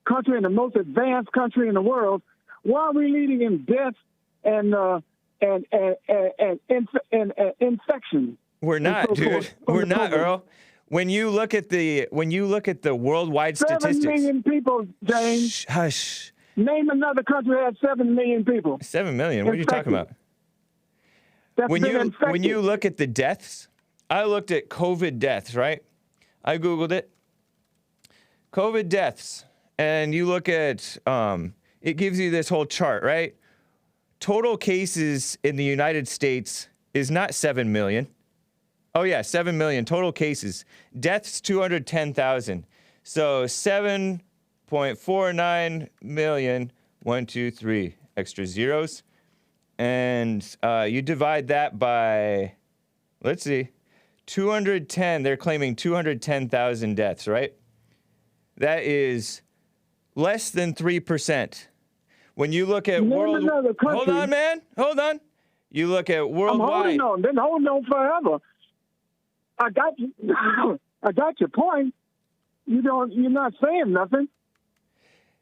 country and the most advanced country in the world. Why are we leading in death and infection? We're not, dude. We're not, Earl. When you look at the worldwide statistics, 7 million people, James. Shh, hush. Name another country that has 7 million people. 7 million. What are you talking about? That's When infected. you look at the deaths, I looked at COVID deaths, right? I Googled it. COVID deaths. And you look at, it gives you this whole chart, right? Total cases in the United States is not 7 million. Oh, yeah, 7 million total cases. Deaths, 210,000. So 7.49 million. 1, 2, 3 extra zeros. And you divide that by, let's see, 210. They're claiming 210,000 deaths, right? That is less than 3%. When you look at hold on, man. Hold on. You look at worldwide. I'm holding on. Been holding on forever. I got you. I got your point. You're not saying nothing.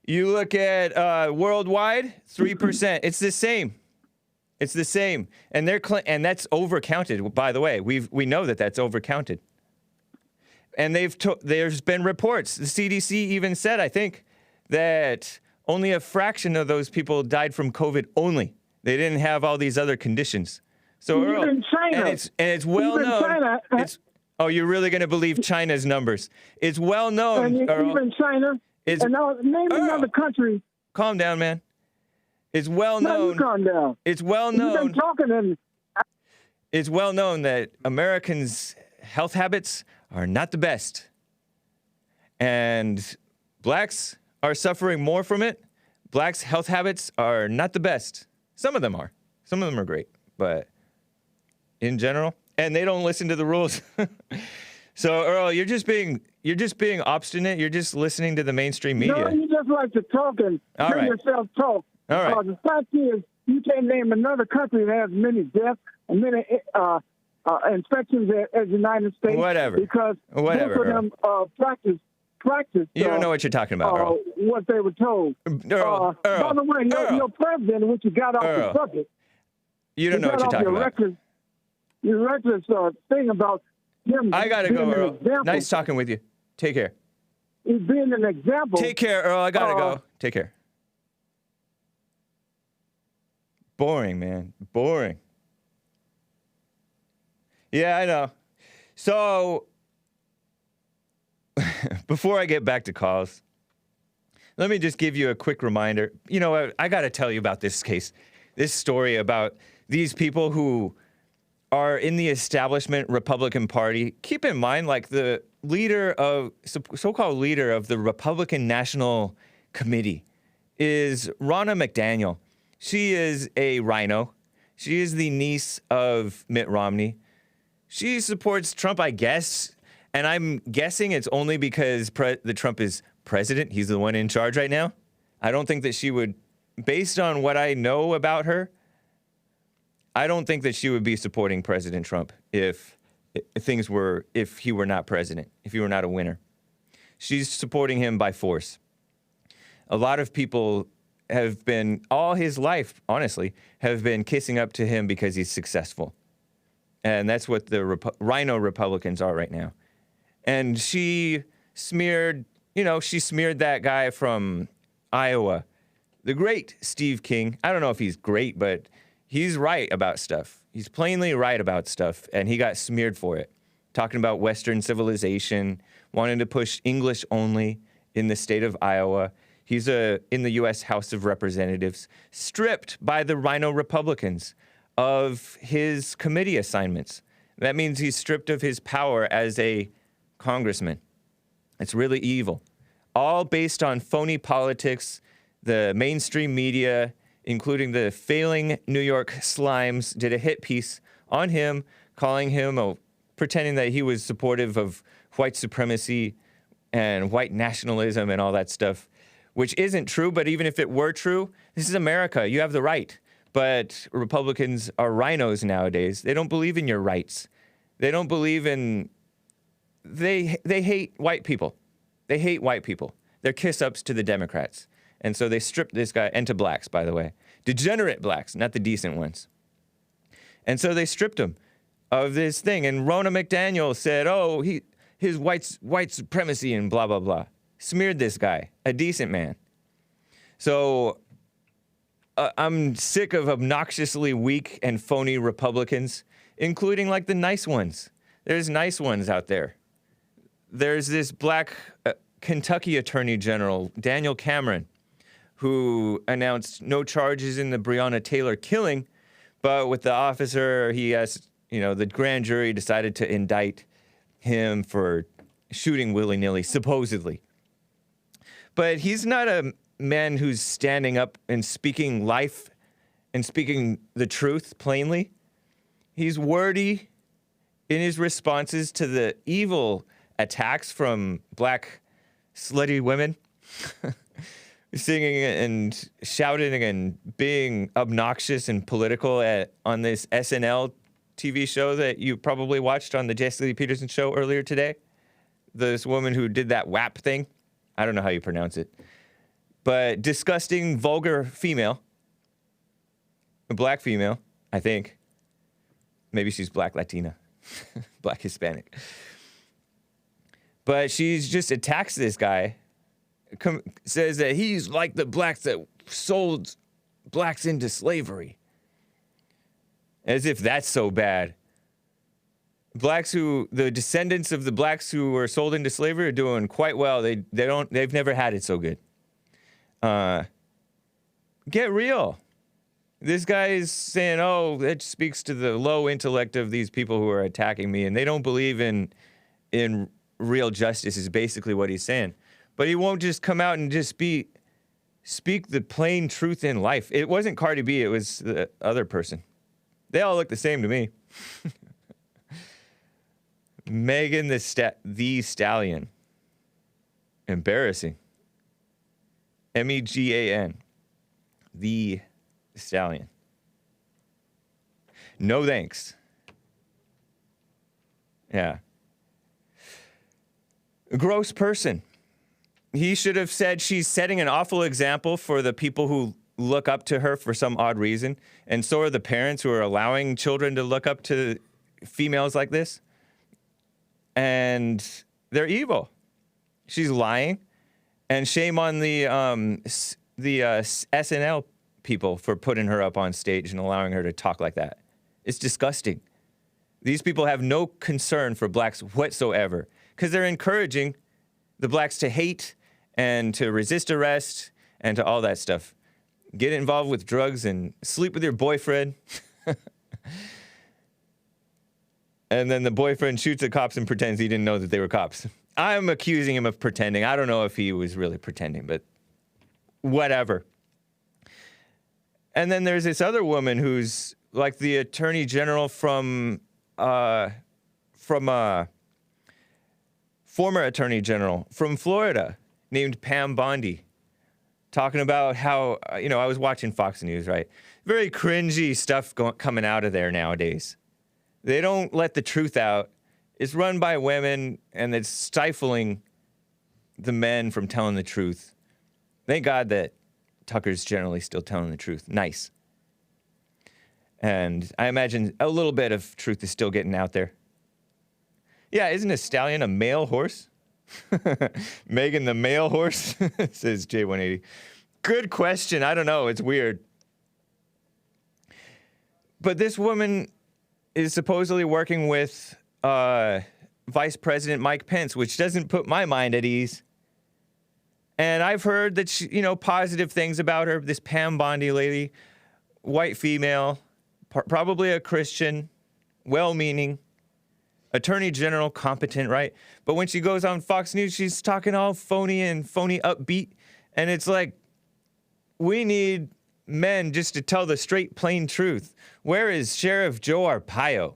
You look at worldwide, 3%. It's the same. It's the same, and and that's overcounted. By the way, we know that that's overcounted. And there's been reports. The CDC even said, I think, that only a fraction of those people died from COVID only. They didn't have all these other conditions. So Earl, even China, and it's well known. China, oh, you're really going to believe China's numbers? It's well known. And Earl, even China. And now name another country. Calm down, man. It's well known. No, you calm down. It's well known. You've been talking and it's well known that Americans' health habits are not the best. And blacks are suffering more from it. Blacks' health habits are not the best. Some of them are. Some of them are great. But in general, and they don't listen to the rules. So Earl, you're just being obstinate. You're just listening to the mainstream media. No, you just like to talk and hear yourself talk. All right. The fact is, you can't name another country that has many deaths and many infections as the United States. Whatever. Because most of them practice. You don't know what you're talking about, Earl. What they were told. Earl. By the way, your president, which you got off the subject. You don't know what you're talking about. Your reckless thing about him. I gotta go, Earl. Nice talking with you. Take care. He's being an example. Take care, Earl. I gotta go. Take care. Boring, man. Boring. Yeah, I know. So, before I get back to calls, let me just give you a quick reminder. You know what? I got to tell you about this case, this story about these people who are in the establishment Republican Party. Keep in mind, like the so-called leader of the Republican National Committee is Ronna McDaniel. She is a rhino. She is the niece of Mitt Romney. She supports Trump, I guess, and I'm guessing it's only because the Trump is president. He's the one in charge right now. I don't think that she would, based on what I know about her, I don't think that she would be supporting President Trump if he were not president, if he were not a winner. She's supporting him by force. A lot of people have been, all his life, honestly, have been kissing up to him because he's successful. And that's what the rhino Republicans are right now. And she smeared that guy from Iowa, the great Steve King. I don't know if he's great, but he's right about stuff. He's plainly right about stuff, and he got smeared for it. Talking about Western civilization, wanting to push English only in the state of Iowa. He's in the U.S. House of Representatives, stripped by the Rhino Republicans of his committee assignments. That means he's stripped of his power as a congressman. It's really evil. All based on phony politics, the mainstream media, including the failing New York Slimes, did a hit piece on him, calling him, pretending that he was supportive of white supremacy and white nationalism and all that stuff, which isn't true. But even if it were true, this is America. You have the right. But Republicans are rhinos nowadays. They don't believe in your rights. They don't believe in... They hate white people. They hate white people. They're kiss-ups to the Democrats. And so they stripped this guy, and to blacks, by the way. Degenerate blacks, not the decent ones. And so they stripped him of this thing. And Ronna McDaniel said, his white supremacy and blah, blah, blah. Smeared this guy, a decent man. So I'm sick of obnoxiously weak and phony Republicans, including like the nice ones. There's nice ones out there. There's this black Kentucky Attorney General, Daniel Cameron, who announced no charges in the Breonna Taylor killing, but with the officer, the grand jury decided to indict him for shooting willy-nilly, supposedly. But he's not a man who's standing up and speaking life and speaking the truth plainly. He's wordy in his responses to the evil attacks from black slutty women, singing and shouting and being obnoxious and political on this SNL TV show that you probably watched on the Jesse Lee Peterson show earlier today. This woman who did that WAP thing. I don't know how you pronounce it. But disgusting, vulgar female. A black female, I think. Maybe she's black Latina. Black Hispanic. But she just attacks this guy. Says that he's like the blacks that sold blacks into slavery. As if that's so bad. The descendants of the blacks who were sold into slavery are doing quite well. They've never had it so good. Get real. This guy is saying, that speaks to the low intellect of these people who are attacking me, and they don't believe in real justice is basically what he's saying. But he won't just come out and just speak the plain truth in life. It wasn't Cardi B, it was the other person. They all look the same to me. Megan the Stallion. Embarrassing. Megan. The Stallion. No thanks. Yeah. A gross person. He should have said she's setting an awful example for the people who look up to her for some odd reason, and so are the parents who are allowing children to look up to females like this. And they're evil. She's lying, and shame on the SNL people for putting her up on stage and allowing her to talk like that. It's disgusting. These people have no concern for blacks whatsoever because they're encouraging the blacks to hate and to resist arrest and to all that stuff. Get involved with drugs and sleep with your boyfriend. And then the boyfriend shoots at cops and pretends he didn't know that they were cops. I'm accusing him of pretending. I don't know if he was really pretending, but whatever. And then there's this other woman who's like the attorney general from former attorney general from Florida named Pam Bondi, talking about how, I was watching Fox News, right? Very cringy stuff coming out of there nowadays. They don't let the truth out. It's run by women, and it's stifling the men from telling the truth. Thank God that Tucker's generally still telling the truth. Nice. And I imagine a little bit of truth is still getting out there. Yeah, isn't a stallion a male horse? Megan the male horse, says J180. Good question. I don't know. It's weird. But this woman is supposedly working with Vice President Mike Pence, which doesn't put my mind at ease. And I've heard that she, positive things about her. This Pam Bondi lady, white female, probably a Christian, well-meaning, attorney general, competent, right? But when she goes on Fox News, she's talking all phony and phony upbeat. And it's like, we need men just to tell the straight, plain truth. Where is Sheriff Joe Arpaio?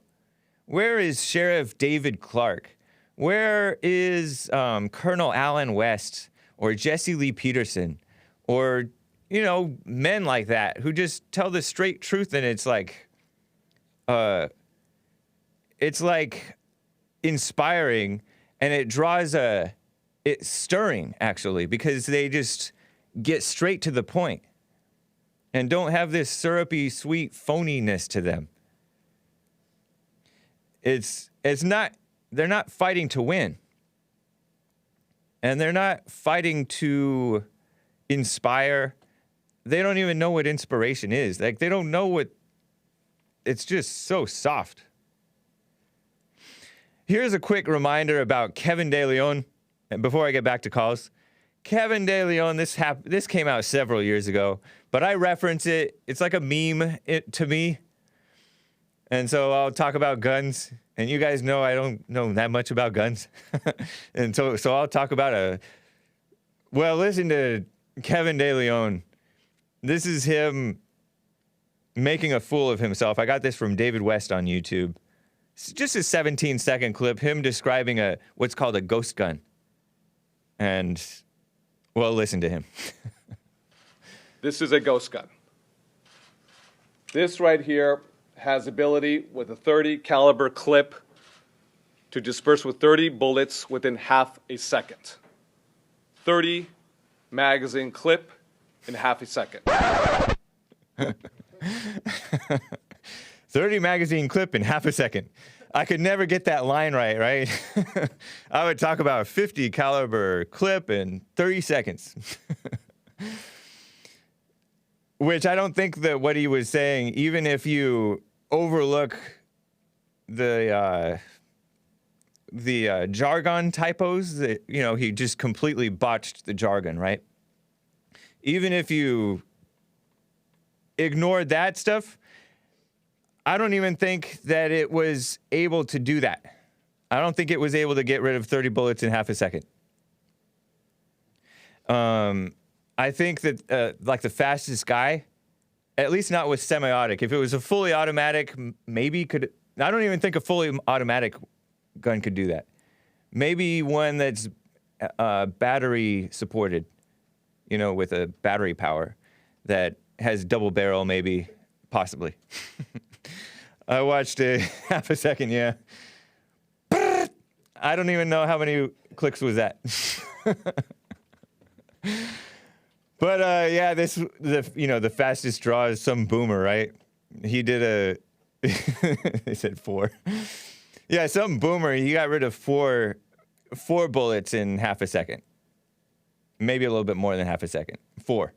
Where is Sheriff David Clark? Where is Colonel Allen West or Jesse Lee Peterson or, men like that who just tell the straight truth? And it's like inspiring, and it draws it's stirring actually, because they just get straight to the point and don't have this syrupy, sweet phoniness to them. They're not fighting to win. And they're not fighting to inspire. They don't even know what inspiration is. Like, they don't know it's just so soft. Here's a quick reminder about Kevin De Leon, before I get back to calls. Kevin De Leon, this came out several years ago, but I reference it. It's like a meme to me. And so I'll talk about guns. And you guys know I don't know that much about guns. And so I'll talk about listen to Kevin De Leon. This is him making a fool of himself. I got this from David West on YouTube. It's just a 17-second clip, him describing what's called a ghost gun. And, listen to him. This is a ghost gun. This right here has ability with a 30 caliber clip to disperse with 30 bullets within half a second. 30 magazine clip in half a second. 30 magazine clip in half a second. I could never get that line right? I would talk about a 50 caliber clip in 30 seconds. Which I don't think that what he was saying, even if you overlook the jargon typos, that, he just completely botched the jargon, right? Even if you ignored that stuff, I don't even think that it was able to do that. I don't think it was able to get rid of 30 bullets in half a second. I think that, the fastest guy, at least not with semi-automatic. If it was a fully automatic, maybe could. I don't even think a fully automatic gun could do that. Maybe one that's battery supported, with a battery power that has double barrel, maybe, possibly. I watched a half a second, yeah. I don't even know how many clicks was that. But the fastest draw is some boomer, right? He did they said 4. Yeah, some boomer, he got rid of four bullets in half a second. Maybe a little bit more than half a second. 4.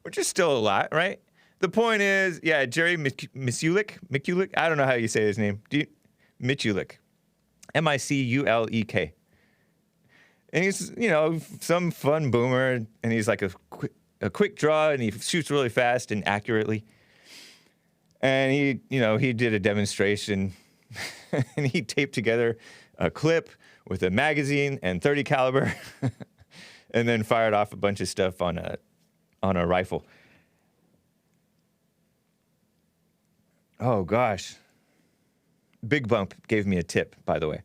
Which is still a lot, right? The point is, Jerry Miculek, I don't know how you say his name. Miculek. Miculek. And he's, some fun boomer, and he's like a quick draw, and he shoots really fast and accurately. And he did a demonstration, and he taped together a clip with a magazine and 30 caliber, and then fired off a bunch of stuff on a rifle. Oh gosh. Big Bump gave me a tip, by the way.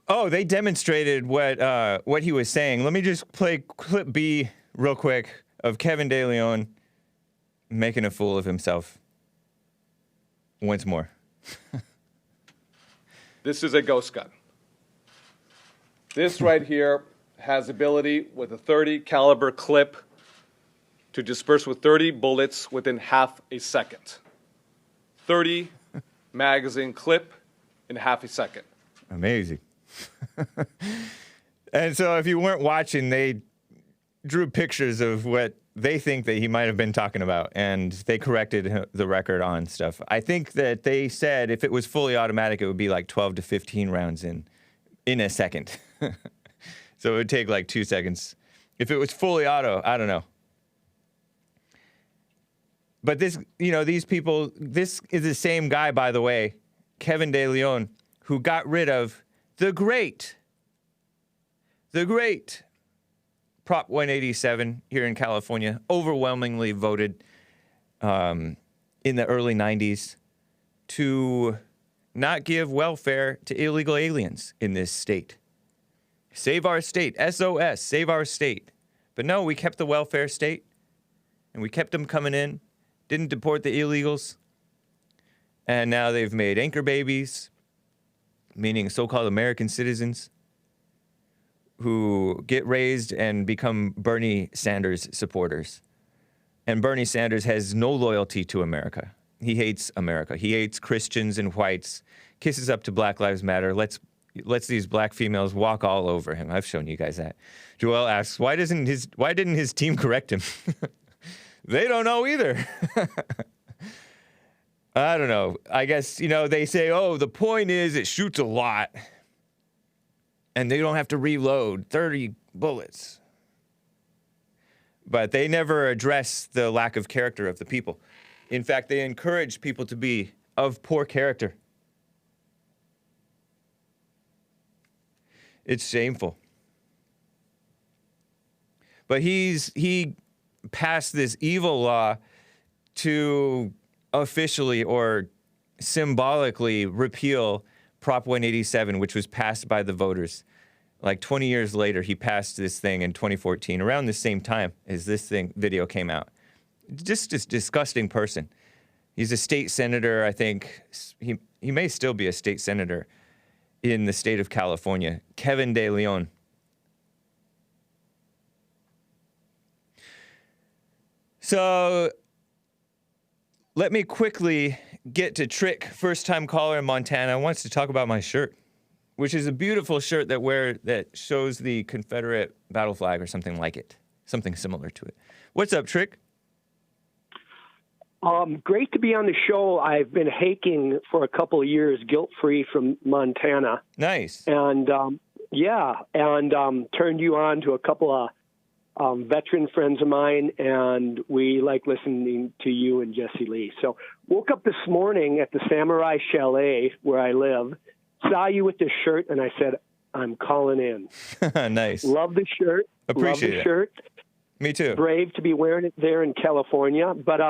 Oh, they demonstrated what he was saying. Let me just play clip B real quick of Kevin De Leon making a fool of himself once more. This is a ghost gun. This right here has ability with a 30 caliber clip to disperse with 30 bullets within half a second. 30 magazine clip in half a second. Amazing. And so if you weren't watching, they drew pictures of what they think that he might have been talking about, and they corrected the record on stuff. I think that they said if it was fully automatic, it would be like 12 to 15 rounds in a second. So it would take like 2 seconds. If it was fully auto, I don't know. But this, these people, this is the same guy, by the way, Kevin De Leon, who got rid of the great Prop 187 here in California, overwhelmingly voted in the early 90s to not give welfare to illegal aliens in this state. Save our state, SOS, save our state. But no, we kept the welfare state, and we kept them coming in, didn't deport the illegals, and now they've made anchor babies, meaning so-called American citizens, who get raised and become Bernie Sanders supporters. And Bernie Sanders has no loyalty to America. He hates America. He hates Christians and whites, kisses up to Black Lives Matter, lets these black females walk all over him. I've shown you guys that. Joel asks, why didn't his team correct him? They don't know either. I don't know. I guess, they say, oh, the point is it shoots a lot. And they don't have to reload 30 bullets. But they never address the lack of character of the people. In fact, they encourage people to be of poor character. It's shameful. But he passed this evil law to officially or symbolically repeal Prop 187, which was passed by the voters. Like 20 years later, he passed this thing in 2014, around the same time as this video came out. Just this disgusting person. He's a state senator, I think. He may still be a state senator in the state of California. Kevin De Leon. So let me quickly get to Trikk, first-time caller in Montana, wants to talk about my shirt, which is a beautiful shirt that shows the Confederate battle flag or something like it, something similar to it. What's up, Trikk? Great to be on the show. I've been haking for a couple of years, guilt-free from Montana. Nice. And, turned you on to a couple of veteran friends of mine, and we like listening to you and Jesse Lee. So woke up this morning at the Samurai Chalet where I live, saw you with this shirt, and I said, I'm calling in. Nice. Love the shirt. Appreciate Love the it. shirt. Me too. Brave to be wearing it there in California. But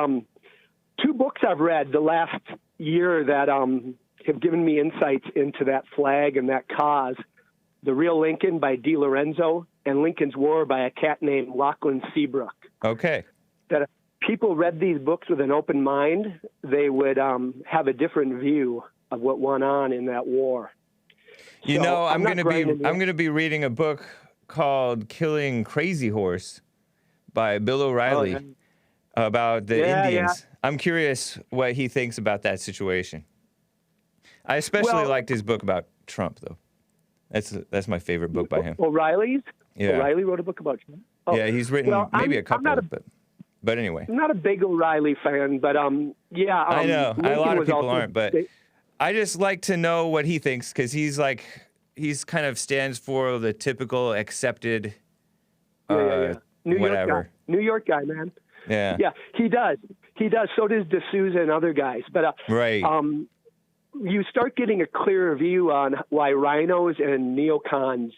two books I've read the last year that have given me insights into that flag and that cause. The Real Lincoln by D. Lorenzo and Lincoln's War by a cat named Lachlan Seabrook. Okay. That if people read these books with an open mind, they would have a different view of what went on in that war. I'm going to be reading a book called Killing Crazy Horse by Bill O'Reilly about the Indians. Yeah. I'm curious what he thinks about that situation. I especially liked his book about Trump, though. That's my favorite book by him. O'Reilly's? Yeah. O'Reilly wrote a book about Trump? Oh. Yeah, he's written maybe a couple, but anyway. I'm not a big O'Reilly fan, but I know. Lincoln, a lot of people aren't, but I just like to know what he thinks, because he's kind of stands for the typical accepted whatever. New York guy, man. Yeah. Yeah, he does. So does D'Souza and other guys. But right. You start getting a clearer view on why rhinos and neocons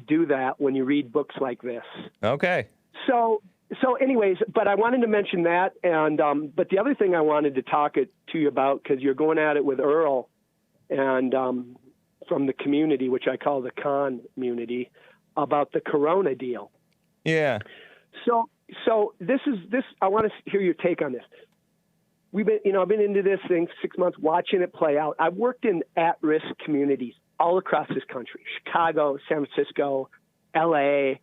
do that when you read books like this. Okay. So anyways, but I wanted to mention that, and but the other thing I wanted to talk to you about, because you're going at it with Earl, and from the community, which I call the con community, about the Corona deal. Yeah. So this. I want to hear your take on this. I've been into this thing 6 months, watching it play out. I've worked in at-risk communities all across this country, Chicago, San Francisco, LA,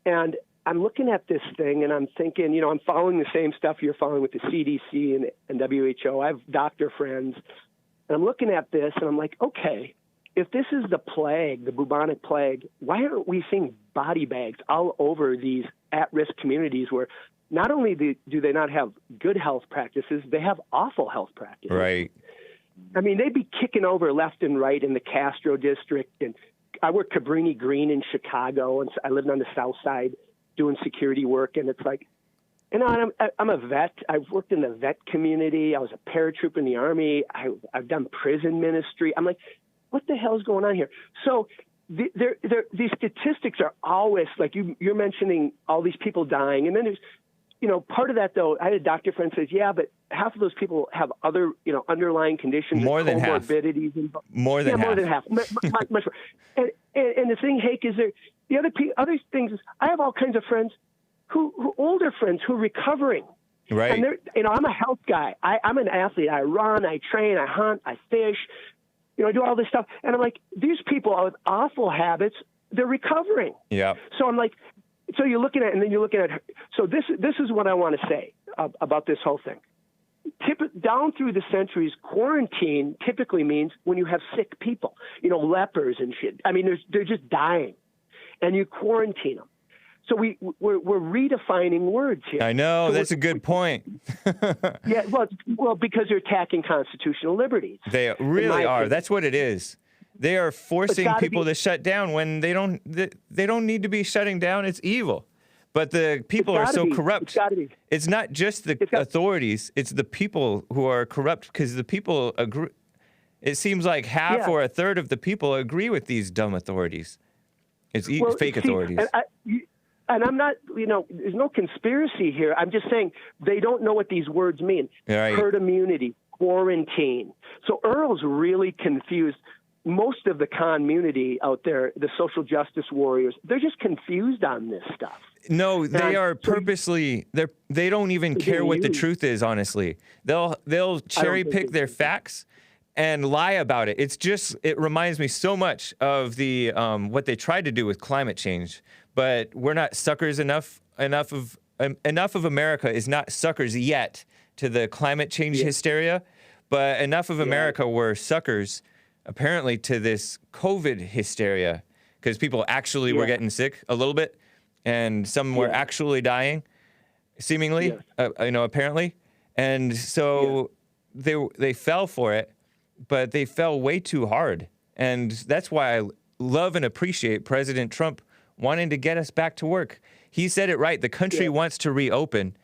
and I'm looking at this thing and I'm thinking, I'm following the same stuff you're following with the CDC and WHO. I have doctor friends, and I'm looking at this and I'm like, okay, if this is the plague, the bubonic plague, why aren't we seeing body bags all over these at-risk communities where not only do they not have good health practices, they have awful health practices. Right. I mean, they'd be kicking over left and right in the Castro district and worked Cabrini Green in Chicago, and I lived on the South Side doing security work, and it's like, you know, I'm a vet. I've worked in the vet community. I was a paratrooper in the Army. I've done prison ministry. I'm like, what the hell is going on here? So these statistics are always like you're mentioning all these people dying, and then there's, you know, part of that though. I had a doctor friend says, yeah, but half of those people have other, you know, underlying conditions, more than half, comorbidities, more than half, much more. And the thing, Hake, is there the other things is I have all kinds of friends who older friends who are recovering. Right. And they're, you know, I'm a health guy. I'm an athlete. I run, I train, I hunt, I fish. You know, I do all this stuff. And I'm like, these people with awful habits, they're recovering. Yeah. So I'm like, so you're looking at, and then you're looking at, so this is what I want to say about this whole thing. Down through the centuries, quarantine typically means when you have sick people, you know, lepers and shit. I mean, they're just dying, and you quarantine them. So we're redefining words here. I know, so that's a good point. Yeah, well, because they're attacking constitutional liberties. They really are. Opinion. That's what it is. They are forcing people to shut down when they don't need to be shutting down. It's evil. But the people are so corrupt. It's not just the authorities. It's the people who are corrupt because the people agree. It seems like half or a third of the people agree with these dumb authorities. It's fake authorities. And I'm not, you know, there's no conspiracy here. I'm just saying they don't know what these words mean. Right. Herd immunity, quarantine. So Earl's really confused. Most of the community out there, the social justice warriors, they're just confused on this stuff. No, they are purposely, they don't even care what the truth is, honestly. They'll cherry pick their facts and lie about it. It reminds me so much of the what they tried to do with climate change. But we're not suckers enough of America is not suckers yet to the climate change hysteria, but enough of America were suckers apparently to this COVID hysteria because people actually were getting sick a little bit and some were actually dying, seemingly, you know, apparently. And so they fell for it, but they fell way too hard. And that's why I love and appreciate President Trump wanting to get us back to work. He said it right. The country wants to reopen.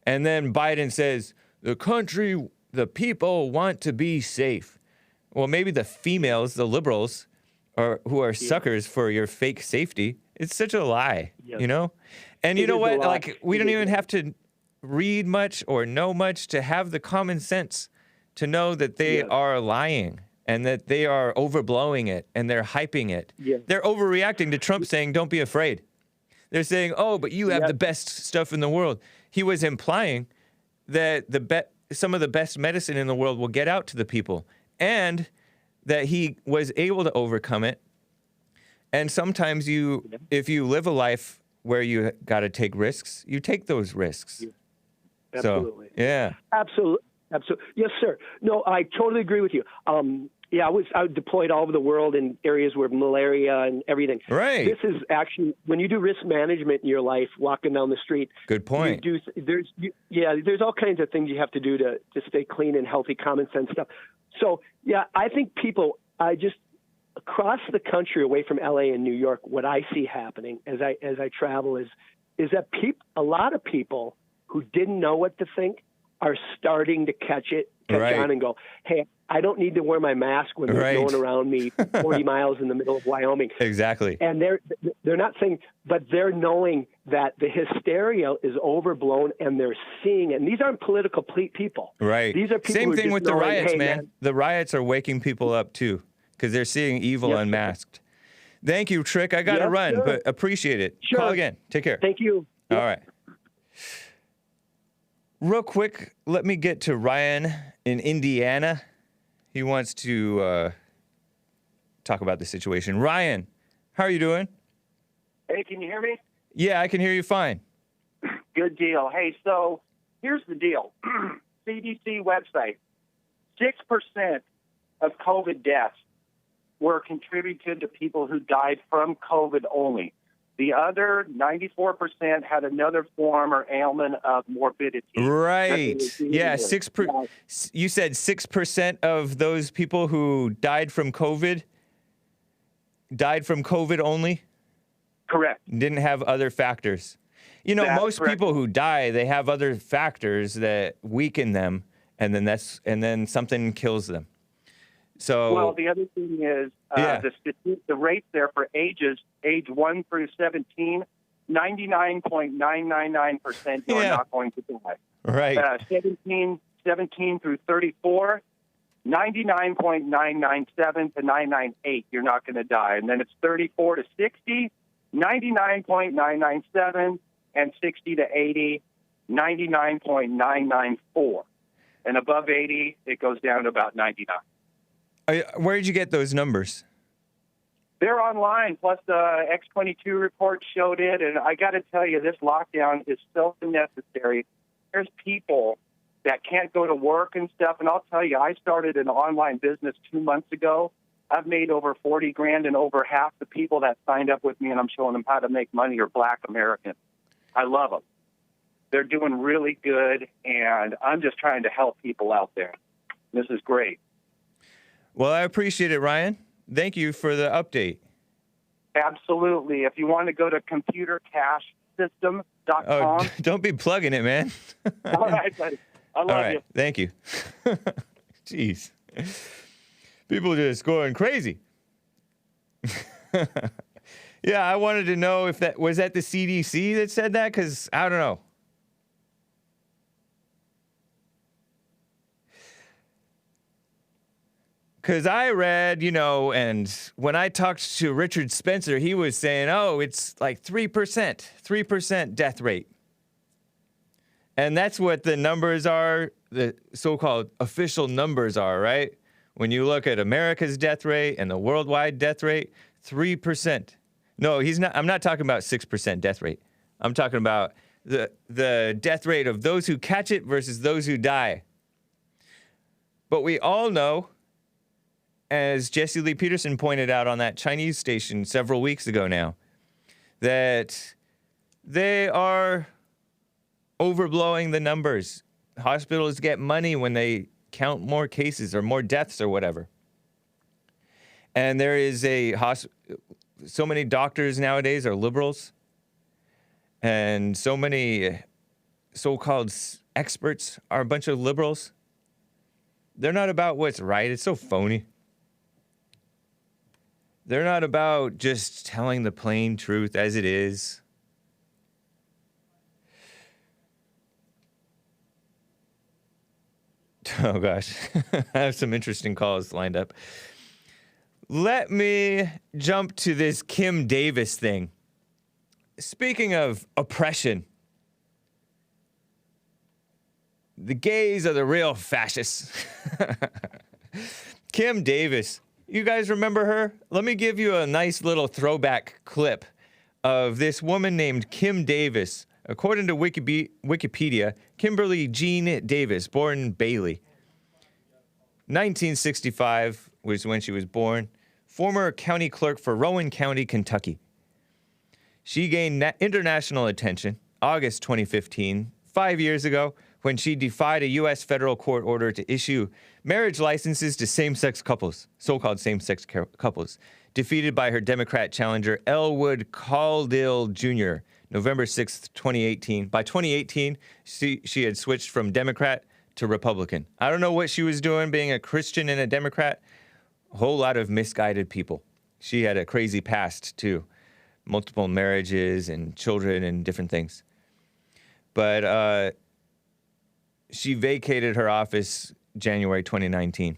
And then Biden says, the people want to be safe. Well, maybe the females, the liberals, who are suckers for your fake safety. It's such a lie, you know? And you know what? Like, we don't even have to read much or know much to have the common sense to know that they are lying. And that they are overblowing it and they're hyping it. Yeah. They're overreacting to Trump saying, don't be afraid. They're saying, oh, but you have the best stuff in the world. He was implying that some of the best medicine in the world will get out to the people and that he was able to overcome it. And sometimes if you live a life where you got to take risks, you take those risks. Yeah. Absolutely. So, yeah. Absolutely. Absolutely. Yes, sir. No, I totally agree with you. I was deployed all over the world in areas where malaria and everything. Right. This is actually, when you do risk management in your life, walking down the street. Good point. There's all kinds of things you have to do to stay clean and healthy, common sense stuff. So, I think people, just across the country away from LA and New York, what I see happening as I travel is that a lot of people who didn't know what to think are starting to catch on and go, hey, I don't need to wear my mask when there's no one around me 40 miles in the middle of Wyoming. Exactly. And they're not saying, but they're knowing that the hysteria is overblown and they're seeing it. And these aren't political people. Right. These are people Same thing with the riots, hey, man. The riots are waking people up too because they're seeing evil unmasked. Thank you, Trikk. I got to run, but appreciate it. Sure. Call again. Take care. Thank you. All right. Real quick, let me get to Ryan in Indiana. He wants to talk about the situation. Ryan, how are you doing? Hey, can you hear me? Yeah, I can hear you fine. Good deal. Hey, so here's the deal. CDC website, 6% of COVID deaths were contributed to people who died from COVID only. The other 94% had another form or ailment of morbidity. Right. Yeah, you said 6% of those people who died from COVID died from COVID only? Correct. Didn't have other factors. You know, That's most correct. people who die, they have other factors that weaken them, and then something kills them. So Well, the other thing is the rates there for age 1 through 17, 99.999% you're not going to die. right. 17 through 34, 99.997 to 998 you're not going to die. And then it's 34 to 60, 99.997, and 60 to 80, 99.994. And above 80, it goes down to about 99. Where did you get those numbers? They're online, plus the X22 report showed it. And I got to tell you, this lockdown is so necessary. There's people that can't go to work and stuff. And I'll tell you, I started an online business 2 months ago. I've made over 40 grand, and over half the people that signed up with me and I'm showing them how to make money are Black Americans. I love them. They're doing really good, and I'm just trying to help people out there. This is great. Well, I appreciate it, Ryan. Thank you for the update. Absolutely. If you want to go to computercashsystem.com. Oh, don't be plugging it, man. All right, buddy. I love you. Thank you. Jeez. People just going crazy. Yeah, I wanted to know if that was that the CDC that said that, because I don't know. Because I read, and when I talked to Richard Spencer, he was saying, it's like 3% death rate. And that's what the numbers are, the so-called official numbers are, right? When you look at America's death rate and the worldwide death rate, 3%. No, I'm not talking about 6% death rate. I'm talking about the death rate of those who catch it versus those who die. But we all know, as Jesse Lee Peterson pointed out on that Chinese station several weeks ago now, that they are overblowing the numbers. Hospitals get money when they count more cases or more deaths or whatever. And there is so many doctors nowadays are liberals, and so many so-called experts are a bunch of liberals. They're not about what's right. It's so phony. They're not about just telling the plain truth as it is. Oh, gosh. I have some interesting calls lined up. Let me jump to this Kim Davis thing. Speaking of oppression, the gays are the real fascists. Kim Davis. You guys remember her? Let me give you a nice little throwback clip of this woman named Kim Davis. According to Wikipedia, Kimberly Jean Davis, born Bailey. 1965 was when she was born. Former county clerk for Rowan County, Kentucky. She gained international attention August 2015, 5 years ago, when she defied a U.S. federal court order to issue marriage licenses to same-sex couples, so-called same-sex couples, defeated by her Democrat challenger, Elwood Caudill Jr., November 6th, 2018. By 2018, she had switched from Democrat to Republican. I don't know what she was doing being a Christian and a Democrat. A whole lot of misguided people. She had a crazy past, too. Multiple marriages and children and different things. But she vacated her office January 2019.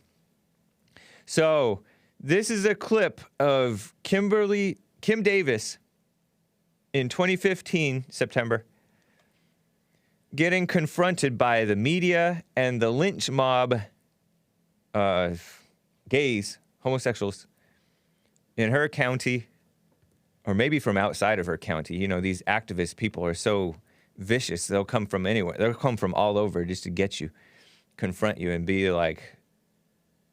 So this is a clip of Kim Davis in 2015, September, getting confronted by the media and the lynch mob, gays, homosexuals, in her county, or maybe from outside of her county. You know, these activist people are so vicious. They'll come from anywhere. They'll come from all over just to get you, confront you, and be like,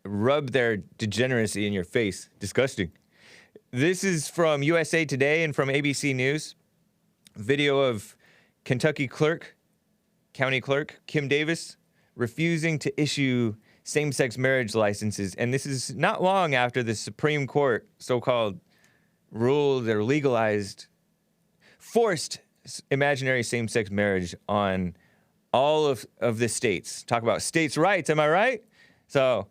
rub their degeneracy in your face. Disgusting. This is from USA Today and from ABC News. Video of Kentucky county clerk, Kim Davis, refusing to issue same-sex marriage licenses. And this is not long after the Supreme Court so-called ruled or legalized, forced imaginary same-sex marriage on all of the states. Talk about states' rights, am I right? So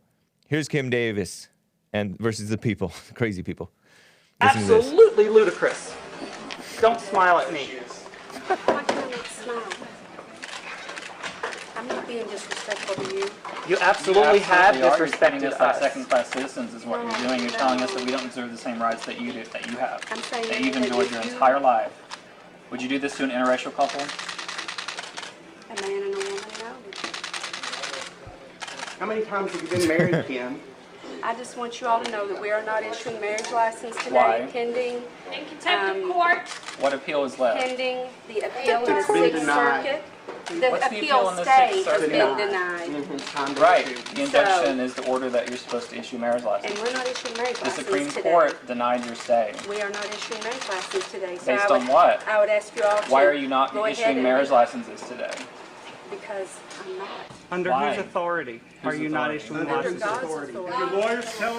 here's Kim Davis and versus the people, crazy people. Listen to this. Absolutely ludicrous. Don't smile at me. Why can't I smile? I'm not being disrespectful to you. You absolutely have are. You're disrespected treating us like us. second-class citizens is what No, you're doing. You're no. telling us that we don't deserve the same rights that you do, that you have, I'm saying that you've that enjoyed if your you- entire life. Would you do this to an interracial couple? A man and a woman, no. How many times have you been married, Kim? I just want you all to know that we are not issuing marriage license today, Why? pending, In contempt of court. What appeal is left? pending the appeal in the It's been 6th denied. Circuit. What's The the appeal appeal in the stay 6th has Circuit? been denied. Time to Right. issue. The injunction is the order that you're supposed to issue marriage And license. we're not issuing marriage The license Supreme today. Court denied your stay. We are not issuing marriage license today. So Based I would, on what? I would ask you all to Why are you not go ahead issuing and- marriage licenses today? Because I'm not. Under Why? whose authority are Whose you not authority? issuing Under licenses? God's authority.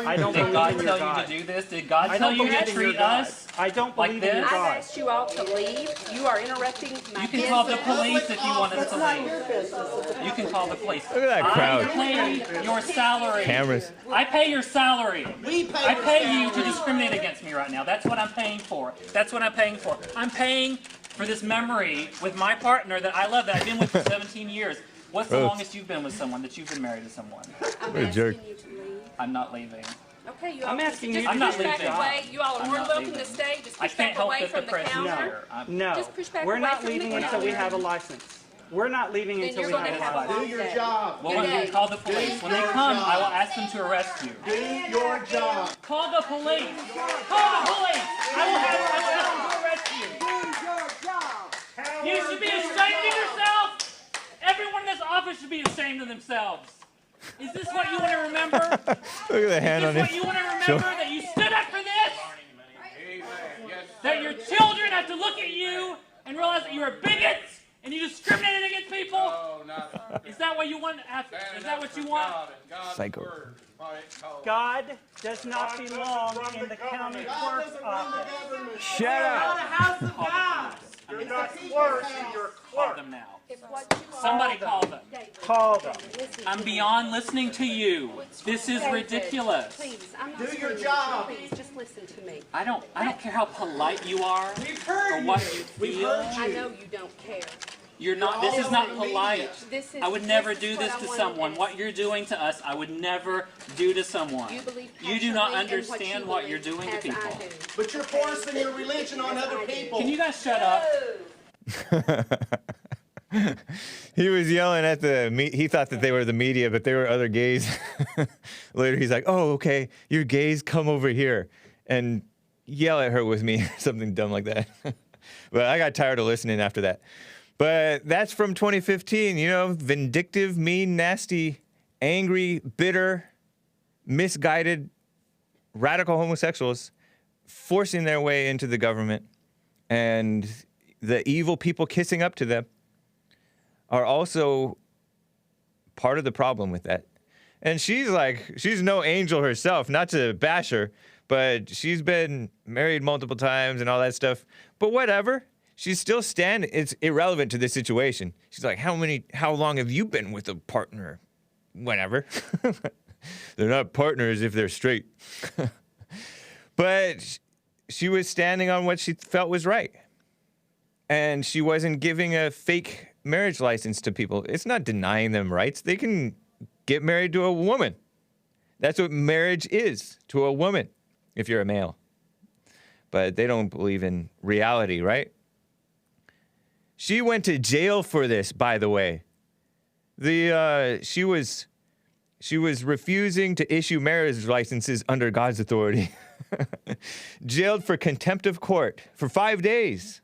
I don't Did believe God in your tell you God. to do this? Did God I tell don't you believe to in your treat God. us? I don't like believe in your this? I've God. asked you all to leave. You are interrupting my You can business. call the police if you want us to leave. You can call the police. Look at that crowd. I pay your salary. Cameras. I pay your salary. I pay you to discriminate against me right now. That's what I'm paying for. That's what I'm paying for. I'm paying for this memory with my partner that I love, that I've been with for 17 years. What's the Gross. longest you've been with someone, that you've been married to someone? I'm What a jerk. asking you to leave. I'm not leaving. Okay, you all I'm can asking just you I'm not push back leaving. away. You all are I'm more not welcome leaving. to stay. Just I push can't back help away that the from the president's counter. here. No, Just push back we're away not from the leaving until counter. we have a license. We're not leaving Then until you're we going have to a have a license. long Do your day. job. Well, Good when you day. call the police, when they come, I will ask them to arrest you. Do your job. Call the police. Call the police. I will ask them to arrest you. You should be ashamed of yourself. Everyone in this office should be ashamed of themselves. Is this what you want to remember? Look at the hand Is on this what his you want to remember? shoulder. That you stood up for this? That your children have to look at you and realize that you're a bigot and you discriminated against people? Is that what you want? Is that what you want? Psycho. God does not belong in the county clerk's office. Shut up. You're not clerk, you're Call them now. If what you all- Somebody call them. Call them. Listen I'm to me. beyond listening to you. This is David, ridiculous. Please, I'm not Do your screaming. job. Please, just listen to me. I don't care how polite you are or what you feel. I know you don't care. You're not. This is not polite. This is. I would never this is do what this I to wanted someone. ask. What you're doing to us, I would never do to someone. You believe You do not passionately in understand you what you're believe, doing to as people. I do. But you're forcing your religion on other people. Can you guys shut up? He was yelling at he thought that they were the media, but they were other gays. Later, he's like, oh, okay, you're gays, come over here and yell at her with me, something dumb like that. But I got tired of listening after that. But that's from 2015, vindictive, mean, nasty, angry, bitter, misguided, radical homosexuals forcing their way into the government, and the evil people kissing up to them are also part of the problem with that. And she's no angel herself, not to bash her, but she's been married multiple times and all that stuff. But whatever, she's still standing. It's irrelevant to this situation. She's like, how long have you been with a partner? Whatever. They're not partners if they're straight. But she was standing on what she felt was right. And she wasn't giving a fake marriage license to people. It's not denying them rights. They can get married to a woman. That's what marriage is, to a woman, if you're a male. But they don't believe in reality, right? She went to jail for this, by the way. She was refusing to issue marriage licenses under God's authority. Jailed for contempt of court for 5 days.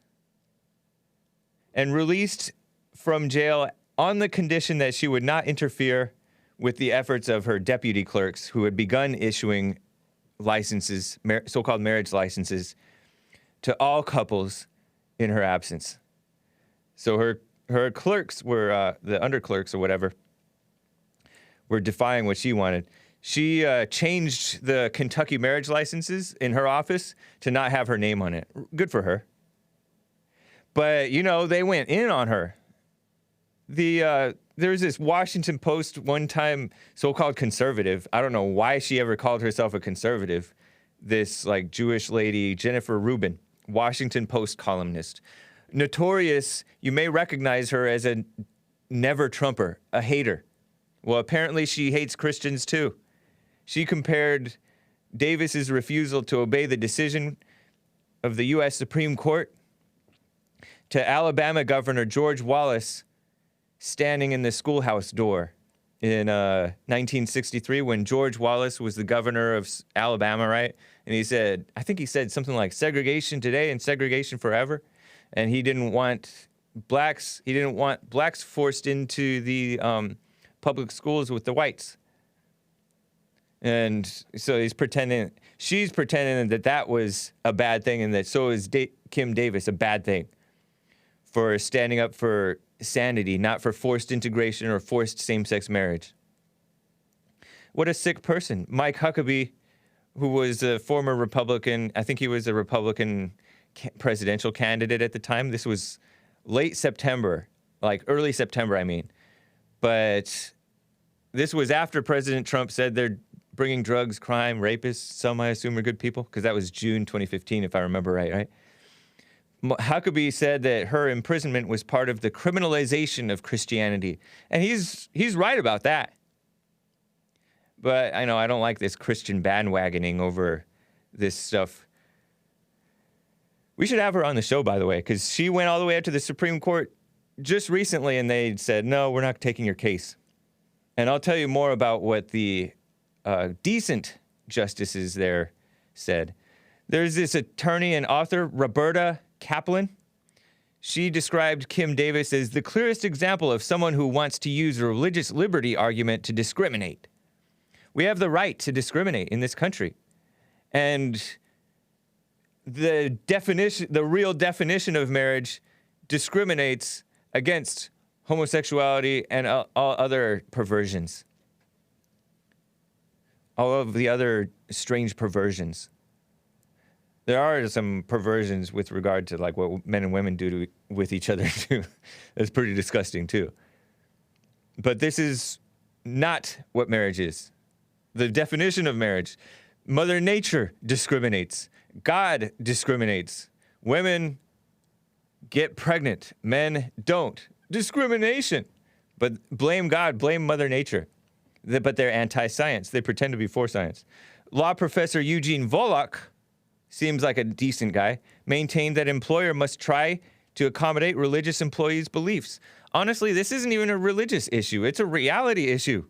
And released from jail on the condition that she would not interfere with the efforts of her deputy clerks who had begun issuing licenses, so-called marriage licenses, to all couples in her absence. So her clerks were, the underclerks or whatever, were defying what she wanted. She changed the Kentucky marriage licenses in her office to not have her name on it. Good for her. But, you know, they went in on her. There's this Washington Post one-time so-called conservative. I don't know why she ever called herself a conservative. This, like, Jewish lady, Jennifer Rubin, Washington Post columnist. Notorious, you may recognize her as a never-Trumper, a hater. Well, apparently she hates Christians, too. She compared Davis's refusal to obey the decision of the U.S. Supreme Court to Alabama Governor George Wallace standing in the schoolhouse door in 1963 when George Wallace was the governor of Alabama, right? And he said, I think he said something like segregation today and segregation forever. And he didn't want blacks forced into the public schools with the whites. And so she's pretending that was a bad thing, and that so is Kim Davis a bad thing for standing up for sanity, not for forced integration or forced same-sex marriage. What a sick person. Mike Huckabee, who was a former Republican, I think he was a Republican presidential candidate at the time. This was late September, like early September, I mean. But this was after President Trump said they're bringing drugs, crime, rapists. Some, I assume, are good people, because that was June 2015, if I remember right? Huckabee said that her imprisonment was part of the criminalization of Christianity. And he's right about that. But I know I don't like this Christian bandwagoning over this stuff. We should have her on the show, by the way, because she went all the way up to the Supreme Court just recently, and they said, no, we're not taking your case. And I'll tell you more about what the decent justices there said. There's this attorney and author, Roberta Kaplan. She described Kim Davis as the clearest example of someone who wants to use a religious liberty argument to discriminate. We have the right to discriminate in this country. And the real definition of marriage discriminates against homosexuality and all other perversions. All of the other strange perversions. There are some perversions with regard to like what men and women do with each other too. That's pretty disgusting too. But this is not what marriage is. The definition of marriage. Mother Nature discriminates. God discriminates. Women get pregnant. Men don't. Discrimination. But blame God, blame Mother Nature. But they're anti-science. They pretend to be for science. Law professor Eugene Volokh, seems like a decent guy, maintained that employer must try to accommodate religious employees' beliefs. Honestly, this isn't even a religious issue. It's a reality issue.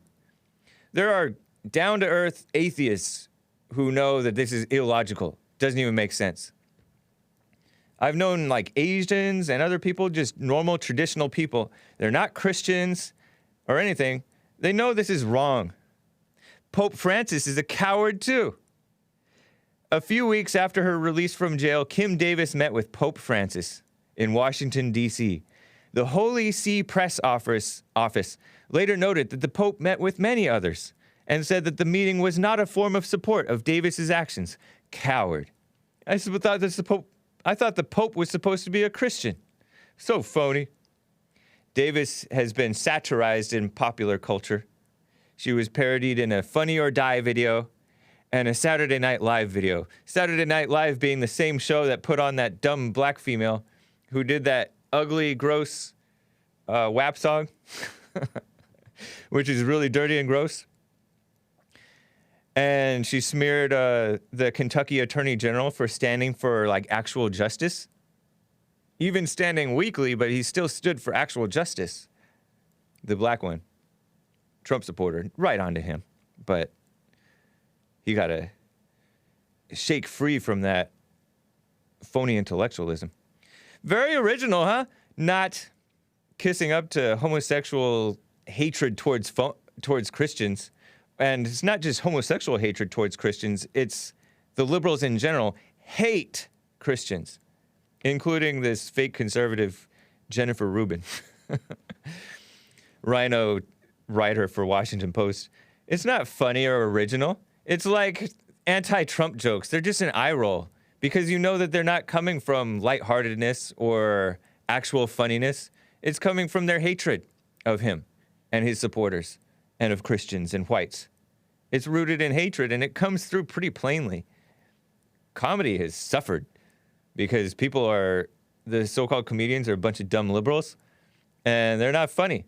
There are down-to-earth atheists who know that this is illogical. Doesn't even make sense. I've known like Asians and other people, just normal, traditional people. They're not Christians or anything. They know this is wrong. Pope Francis is a coward too. A few weeks after her release from jail, Kim Davis met with Pope Francis in Washington, D.C. The Holy See Press Office later noted that the Pope met with many others and said that the meeting was not a form of support of Davis's actions. Coward. I thought the Pope was supposed to be a Christian. So phony. Davis has been satirized in popular culture. She was parodied in a Funny or Die video and a Saturday Night Live video. Saturday Night Live being the same show that put on that dumb black female who did that ugly, gross WAP song, which is really dirty and gross. And she smeared the Kentucky Attorney General for standing for like actual justice. Even standing weakly, but he still stood for actual justice. The black one. Trump supporter. Right onto him. But he got to shake free from that phony intellectualism. Very original, huh? Not kissing up to homosexual hatred towards Christians. And it's not just homosexual hatred towards Christians. It's the liberals in general hate Christians, including this fake conservative Jennifer Rubin, Rhino writer for Washington Post. It's not funny or original. It's like anti-Trump jokes. They're just an eye roll because you know that they're not coming from lightheartedness or actual funniness. It's coming from their hatred of him and his supporters and of Christians and whites. It's rooted in hatred, and it comes through pretty plainly. Comedy has suffered because the so-called comedians are a bunch of dumb liberals, and they're not funny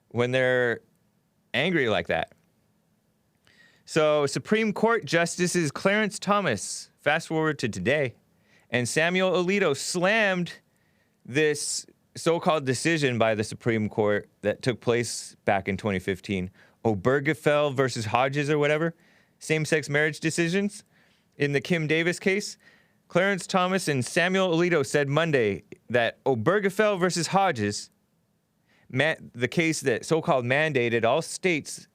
when they're angry like that. So Supreme Court Justices Clarence Thomas, fast forward to today, and Samuel Alito slammed this so-called decision by the Supreme Court that took place back in 2015, Obergefell versus Hodges or whatever, same-sex marriage decisions in the Kim Davis case. Clarence Thomas and Samuel Alito said Monday that Obergefell versus Hodges, the case that so-called mandated all states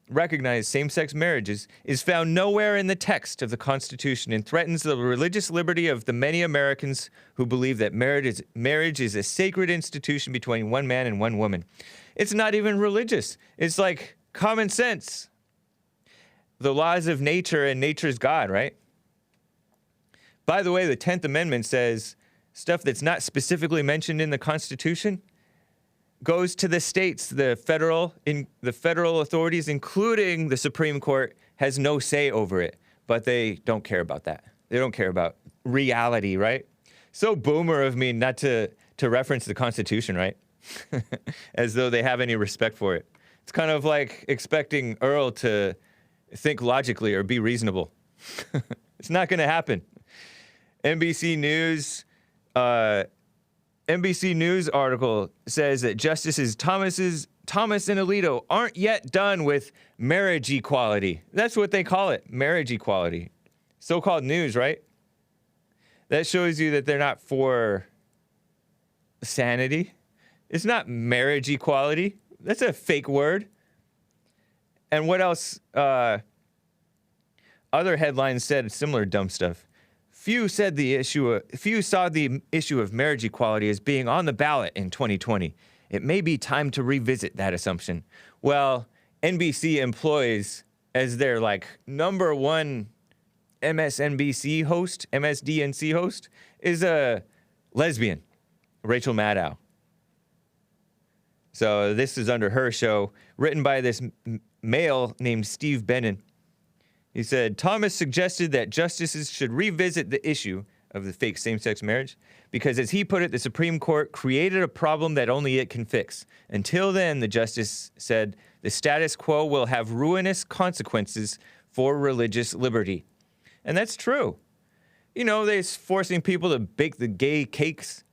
recognize same-sex marriages, is found nowhere in the text of the Constitution and threatens the religious liberty of the many Americans who believe that marriage is a sacred institution between one man and one woman. It's not even religious. It's like common sense. The laws of nature and nature's God, right? By the way, the 10th Amendment says stuff that's not specifically mentioned in the Constitution goes to the states. The federal authorities, including the Supreme Court, has no say over it. But they don't care about that. They don't care about reality, right? So boomer of me not to reference the Constitution, right? As though they have any respect for it. It's kind of like expecting Earl to think logically or be reasonable. It's not going to happen. NBC News article says that Justices Thomas and Alito aren't yet done with marriage equality. That's what they call it, marriage equality. So-called news, right? That shows you that they're not for sanity. It's not marriage equality. That's a fake word. And what else? Other headlines said similar dumb stuff. Few saw the issue of marriage equality as being on the ballot in 2020. It may be time to revisit that assumption. Well, NBC employs as their number one MSNBC host, MSDNC host, is a lesbian, Rachel Maddow. So this is under her show, written by this male named Steve Bannon. He said, Thomas suggested that justices should revisit the issue of the fake same-sex marriage because, as he put it, the Supreme Court created a problem that only it can fix. Until then, the justice said, the status quo will have ruinous consequences for religious liberty. And that's true. You know, they're forcing people to bake the gay cakes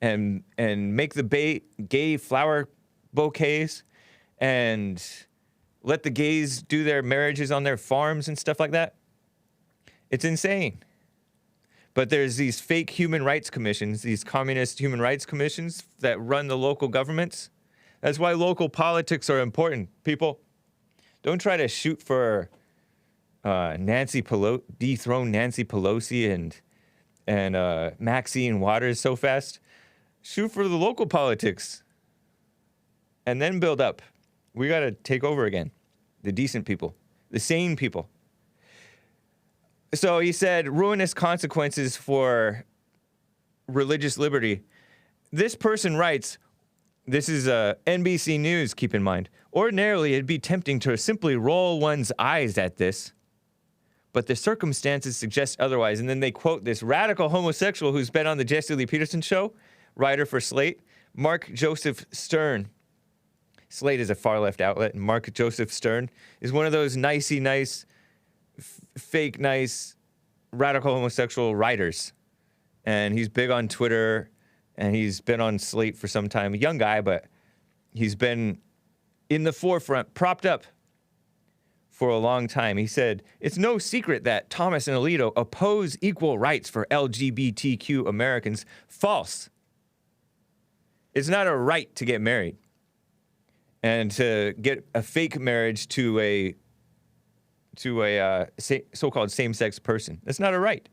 and make the gay flower bouquets and let the gays do their marriages on their farms and stuff like that. It's insane. But there's these fake human rights commissions, these communist human rights commissions that run the local governments. That's why local politics are important, people. Don't try to shoot for dethrone Nancy Pelosi and Maxine Waters so fast. Shoot for the local politics and then build up. We got to take over again. The decent people, the sane people. So he said, ruinous consequences for religious liberty. This person writes, this is NBC News, keep in mind. Ordinarily, it'd be tempting to simply roll one's eyes at this, but the circumstances suggest otherwise. And then they quote this radical homosexual who's been on the Jesse Lee Peterson show, writer for Slate, Mark Joseph Stern. Slate is a far-left outlet, and Mark Joseph Stern is one of those fake nice, radical homosexual writers. And he's big on Twitter, and he's been on Slate for some time. A young guy, but he's been in the forefront, propped up for a long time. He said, it's no secret that Thomas and Alito oppose equal rights for LGBTQ Americans. False. It's not a right to get married and to get a fake marriage to a so-called same-sex person. That's not a right.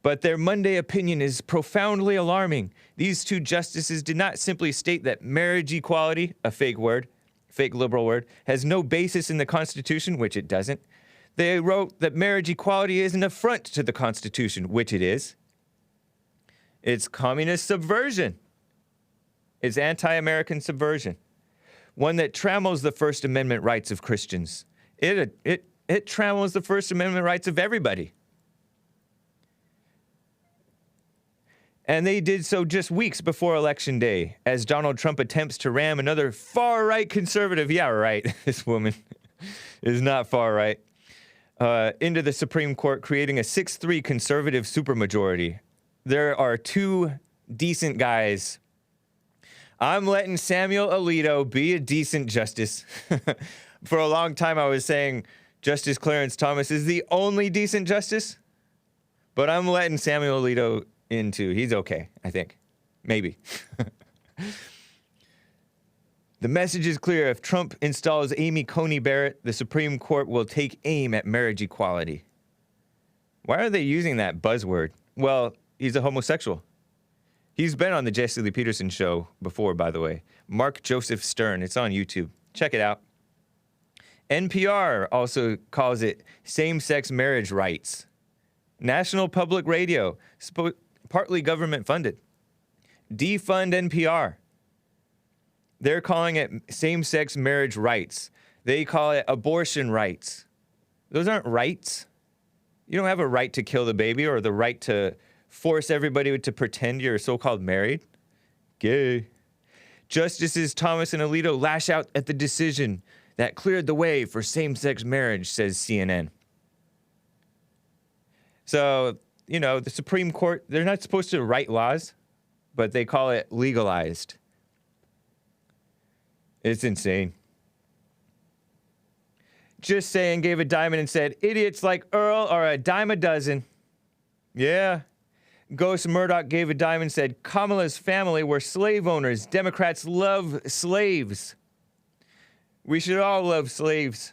But their Monday opinion is profoundly alarming. These two justices did not simply state that marriage equality, a fake word, fake liberal word, has no basis in the Constitution, which it doesn't. They wrote that marriage equality is an affront to the Constitution, which it is. It's communist subversion. It's anti-American subversion. One that trammels the First Amendment rights of Christians. It trammels the First Amendment rights of everybody. And they did so just weeks before Election Day, as Donald Trump attempts to ram another far-right conservative, yeah, right, this woman is not far-right, into the Supreme Court, creating a 6-3 conservative supermajority. There are two decent guys. I'm letting Samuel Alito be a decent justice. For a long time, I was saying Justice Clarence Thomas is the only decent justice, but I'm letting Samuel Alito in too. He's okay, I think. Maybe. The message is clear. If Trump installs Amy Coney Barrett, the Supreme Court will take aim at marriage equality. Why are they using that buzzword? Well, he's a homosexual. He's been on the Jesse Lee Peterson show before, by the way. Mark Joseph Stern. It's on YouTube. Check it out. NPR also calls it same-sex marriage rights. National Public Radio, partly government funded. Defund NPR. They're calling it same-sex marriage rights. They call it abortion rights. Those aren't rights. You don't have a right to kill the baby or the right to force everybody to pretend you're so-called married. Gay. Justices Thomas and Alito lash out at the decision that cleared the way for same-sex marriage, says CNN. So, you know, the Supreme Court, they're not supposed to write laws, but they call it legalized. It's insane. Just saying gave a diamond and said, idiots like Earl are a dime a dozen. Yeah. Ghost Murdoch gave a dime and said, Kamala's family were slave owners. Democrats love slaves. We should all love slaves.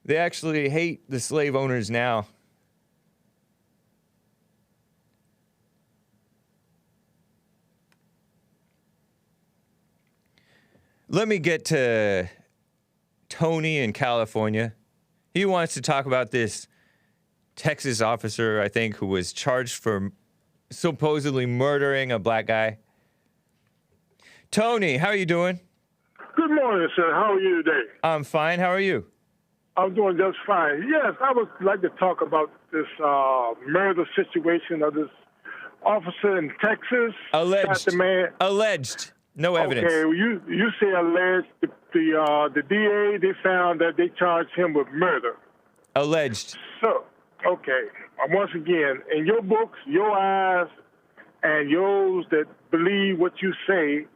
They actually hate the slave owners now. Let me get to Tony in California. He wants to talk about this Texas officer, I think, who was charged for supposedly murdering a black guy. Tony, how are you doing? Good morning, sir. How are you today? I'm fine. How are you? I'm doing just fine. Yes, I would like to talk about this murder situation of this officer in Texas. Alleged. Shot the man. Alleged. No evidence. Okay, well, you say alleged. The DA, they found that they charged him with murder. Alleged. So, okay. Once again, in your books, your eyes, and those that believe what you say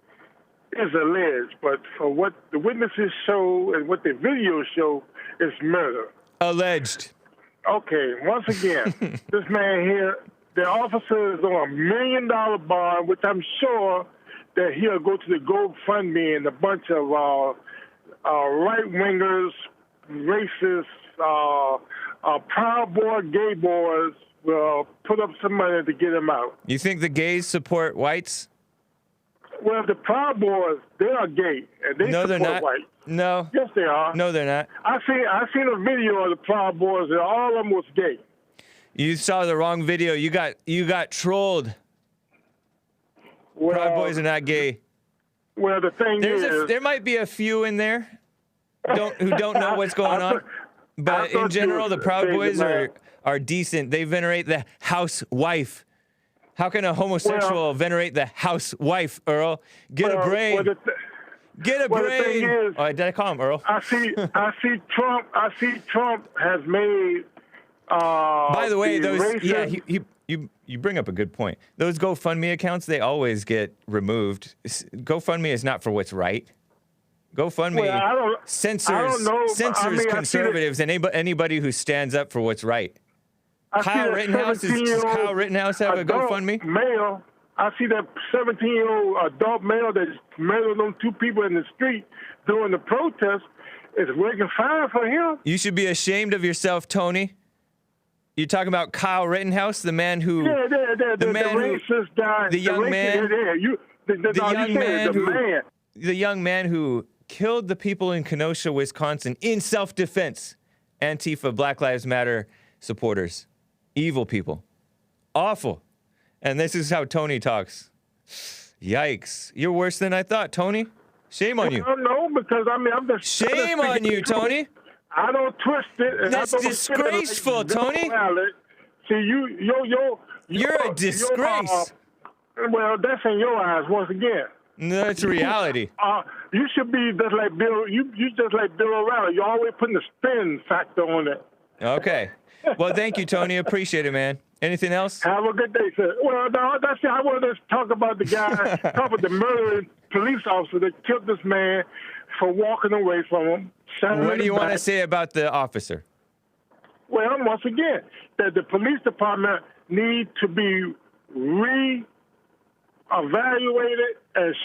is alleged. But for what the witnesses show and what the videos show is murder. Alleged. Okay, once again, this man here, the officer is on $1 million bond, which I'm sure that he'll go to the GoFundMe and a bunch of right-wingers, racists, Proud Boy, gay boys will put up some money to get him out. You think the gays support whites? Well, the Proud Boys, they are gay, and they No, they're support not. white. No. Yes, they are. No, they're not. I seen a video of the Proud Boys, and all of them was gay. You saw the wrong video. You got trolled. Well, Proud Boys are not gay. Well, the thing is, there might be a few in there who don't know what's going on, but in general, the Proud Boys are decent. They venerate the housewife. How can a homosexual venerate the housewife, Earl? Get a brain. Get a brain. The thing is, oh, did I call him Earl? I see Trump has made. By the way, those racist, you bring up a good point. Those GoFundMe accounts, they always get removed. GoFundMe is not for what's right. GoFundMe censors conservatives and anybody who stands up for what's right. Does Kyle Rittenhouse have a GoFundMe? Male, I see that 17-year-old adult male that murdered those two people in the street during the protest. Is working fine for him. You should be ashamed of yourself, Tony. You're talking about Kyle Rittenhouse, the man who, the racist guy, the young man, the young man the young man who killed the people in Kenosha, Wisconsin in self-defense. Antifa, Black Lives Matter supporters. Evil people. Awful. And this is how Tony talks. Yikes. You're worse than I thought, Tony. Shame on you. No, because I'm just... Shame on you, Tony. I don't twist it. And That's disgraceful, Tony. See, You're a disgrace. Well, that's in your eyes once again. No, it's reality. You should be just like Bill. You just like Bill O'Reilly. You're always putting the spin factor on it. Okay. Well, thank you, Tony. Appreciate it, man. Anything else? Have a good day, sir. Well, no, that's it. I wanted to talk about the guy, talk about the murdering police officer that killed this man for walking away from him. What do you want to say about the officer? Well, once again, that the police department need to be re-evaluated and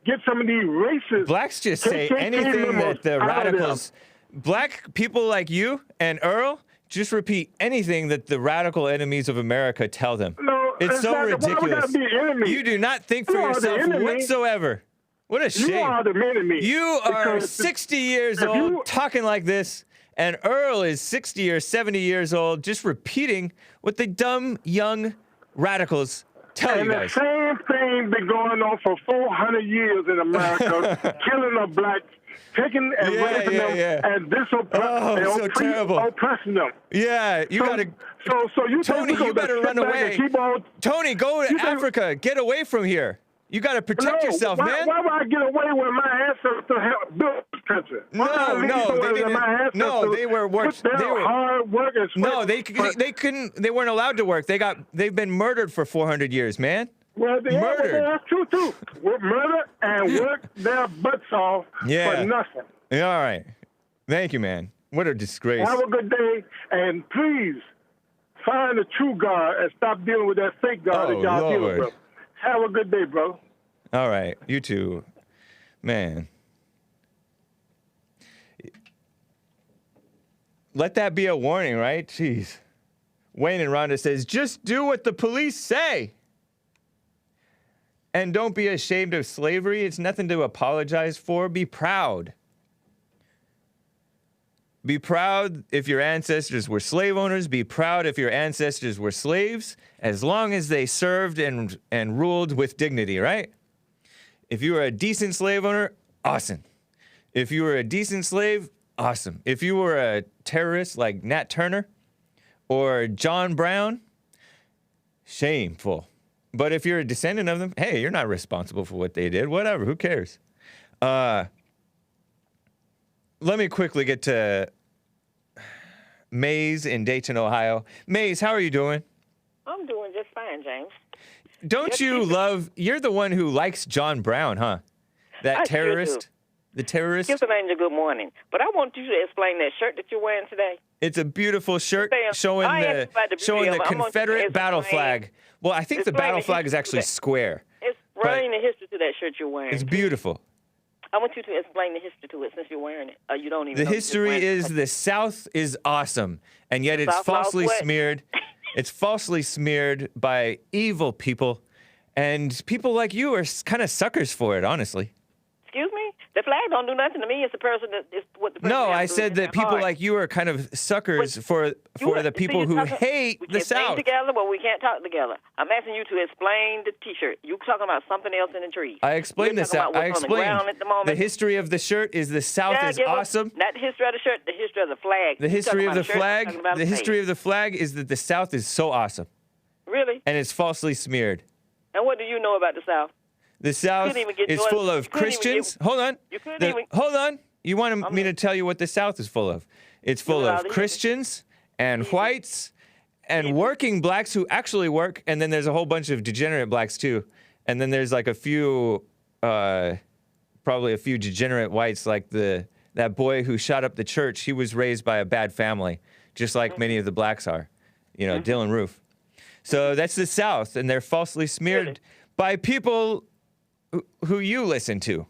get some of these racist... Blacks just say anything that the radicals... Black people like you and Earl just repeat anything that the radical enemies of America tell them. No, it's so ridiculous. You do not think for yourself whatsoever. What a shame. You are the enemy. You are 60 years old talking like this, and Earl is 60 or 70 years old just repeating what the dumb young radicals tell you guys. And the same thing been going on for 400 years in America, killing the blacks, taking and raping them, and oppressing them. Yeah, you gotta. So you Tony, you better run away. Tony, go to Africa. Get away from here. You got to protect yourself, man. Why would I get away when my ancestors built this country? They didn't. No, they were hard work and sweat. No, they couldn't. They weren't allowed to work. They've been murdered for 400 years, man. Well, murdered. That's true too. We're murdered and work their butts off for nothing. Yeah, all right. Thank you, man. What a disgrace. Have a good day, and please find the true God and stop dealing with that fake God that y'all dealing with. Have a good day, bro. All right. You too. Man. Let that be a warning, right? Jeez. Wayne and Rhonda says, just do what the police say. And don't be ashamed of slavery. It's nothing to apologize for. Be proud. Be proud if your ancestors were slave owners. Be proud if your ancestors were slaves, as long as they served and ruled with dignity, right? If you were a decent slave owner, awesome. If you were a decent slave, awesome. If you were a terrorist like Nat Turner or John Brown, shameful. But if you're a descendant of them, hey, you're not responsible for what they did. Whatever, who cares? Let me quickly get to Maze in Dayton, Ohio. Maze, how are you doing? I'm doing just fine, James. Don't you love... You're the one who likes John Brown, huh? That terrorist? The terrorist? Kiss an angel good morning. But I want you to explain that shirt that you're wearing today. It's a beautiful shirt showing the Confederate battle flag. Well, I think the battle flag is actually square. Explain the history to that shirt you're wearing. It's beautiful. I want you to explain the history to it since you're wearing it. You don't even The know history is the South is awesome, and yet it's falsely smeared. It's falsely smeared by evil people, and people like you are kind of suckers for it, honestly. Excuse me? The flag don't do nothing to me. It's the person that is what the person No, I said that people like you are kind of suckers for the people who hate the South. We can sing together, but we can't talk together. I'm asking you to explain the T-shirt. You're talking about something else in the trees. I explained this. I explained the history of the shirt is the South is awesome. Not the history of the shirt, the history of the flag. The history of the flag. The history of the flag is that the South is so awesome. Really? And it's falsely smeared. And what do you know about the South? The South is full of Christians. Hold on. Hold on. You want me to tell you what the South is full of? It's full of Christians and whites and working blacks who actually work, and then there's a whole bunch of degenerate blacks too. And then there's like a few, probably a few degenerate whites, like that boy who shot up the church. He was raised by a bad family, just like many of the blacks are. You know, Dylan Roof. So that's the South, and they're falsely smeared by people who you listen to.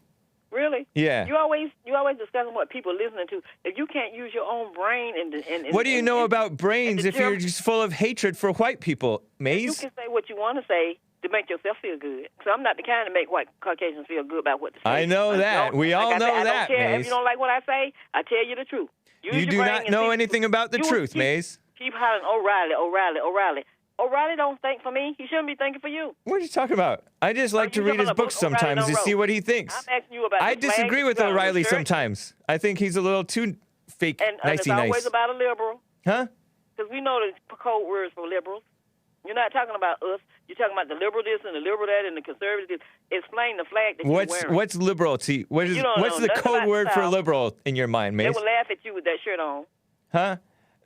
Really? Yeah. You always discussing what people are listening to. If you can't use your own brain and what do you know about brains if you're just full of hatred for white people, Maze? You can say what you want to say, to make yourself feel good. So I'm not the kind to make white Caucasians feel good about what to say. I know that. We all know I that, don't care. If Maze. you don't like what I say, I tell you the truth. You do not know anything about the truth, Maze. Keep hollering, O'Reilly, O'Reilly, O'Reilly. O'Reilly don't think for me. He shouldn't be thinking for you. What are you talking about? I just like to read his books sometimes to see what he thinks. I'm asking you about I the flag disagree with on the O'Reilly shirt. sometimes. I think he's a little too fake, And it's nicey always nice. about a liberal. Huh? Because we know the code words for liberals. You're not talking about us. You're talking about the liberal this and the liberal that and the conservative this. Explain the flag that you're wearing. What's liberal to you? What's You don't the know nothing code about word the for South. liberal in your mind, They Maze? will laugh at you with that shirt on. Huh?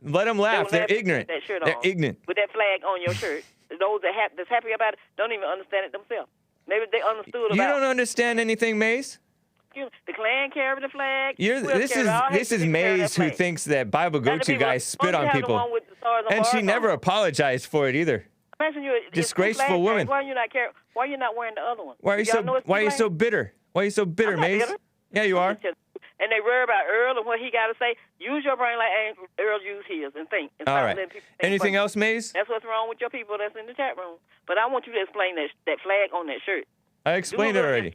Let them laugh. They They're will laugh at you ignorant. with that shirt They're on. ignorant. With that flag on your shirt. Those that's happy about it don't even understand it themselves. Maybe they understood You about don't understand anything, Maze? the Klan carry the flag. This is Maze who thinks that Bible go-to guys spit on people, and she never apologized for it either. Imagine you Disgraceful woman. Why are you not wearing the other one? Why are you so bitter? Why are you so bitter, I'm not Maze? bitter. Yeah, you are. And they worry about Earl and what he got to say. Use your brain like Earl used his and think. And All stop right. letting people think Anything for you. else, Maze? That's what's wrong with your people that's in the chat room. But I want you to explain that flag on that shirt. I explained it already.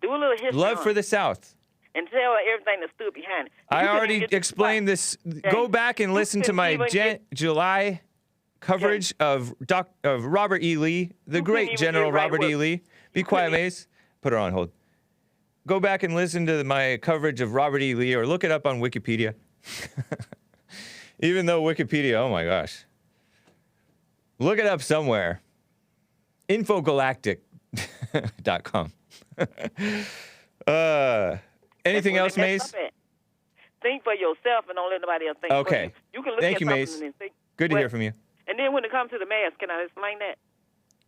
Do a little history. Love on for it. the South. And tell her everything that stood behind it. I You couldn't already even get explained this. Go back and listen to my July coverage of Robert E. Lee, the great even General get right Robert E. with- Lee. Be quiet, Maze. Put her on hold. Go back and listen to my coverage of Robert E. Lee or look it up on Wikipedia. Even though Wikipedia, oh my gosh. Look it up somewhere. Infogalactic.com. Anything else, Maze? Think for yourself and don't let nobody else think for Okay. you. You can look Thank at you, something Maze. and then think. Good to Well, hear from you. And then when it comes to the mask, can I explain that?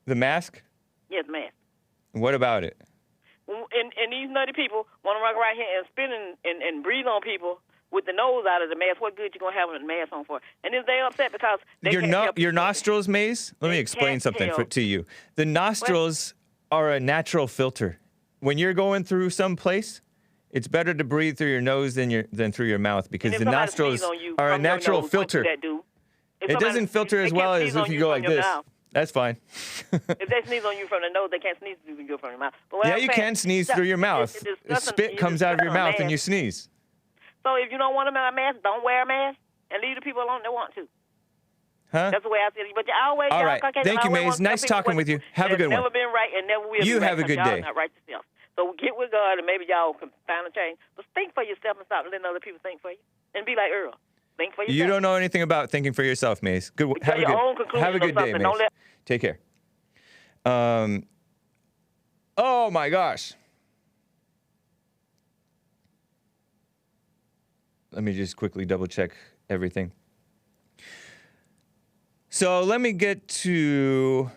The mask? Yes, mask. What about it? And these nutty people want to walk around here and spit and breathe on people with the nose out of the mask. What good you going to have a mask on for? And then they upset because they can't help Your nostrils, Maze? Let me explain can't something tell. to you. The nostrils are a natural filter. When you're going through some place, it's better to breathe through your nose than through your mouth because And if the somebody nostrils sneezes on you are a from your natural nose, what filter. does that do? If It somebody doesn't filter they as can't well sneeze as on if you go from like your this. mouth. That's fine. If they sneeze on you from the nose, they can't sneeze through your from your mouth. But what Yeah, I'm you saying, can sneeze through your mouth. The spit comes out of your mouth and you sneeze. So if you don't want to wear a mask, don't wear a mask and leave the people alone that want to. Huh? That's the way I see it. But you always, All y'all right. Caucasians Thank you, always Maze. want to tell Nice people talking what with you. Have a that's good one. never been right and never will You be right have a 'cause good y'all day. not right yourself. So get with God and maybe y'all can find a change. But think for yourself and stop letting other people think for you. And be like Earl. Think for yourself. You don't know anything about thinking for yourself, Maze. Good. Have a your own conclusion have a or good day, something. Maze. Don't let- Take care. Oh my gosh. Let me just quickly double check everything. So let me get to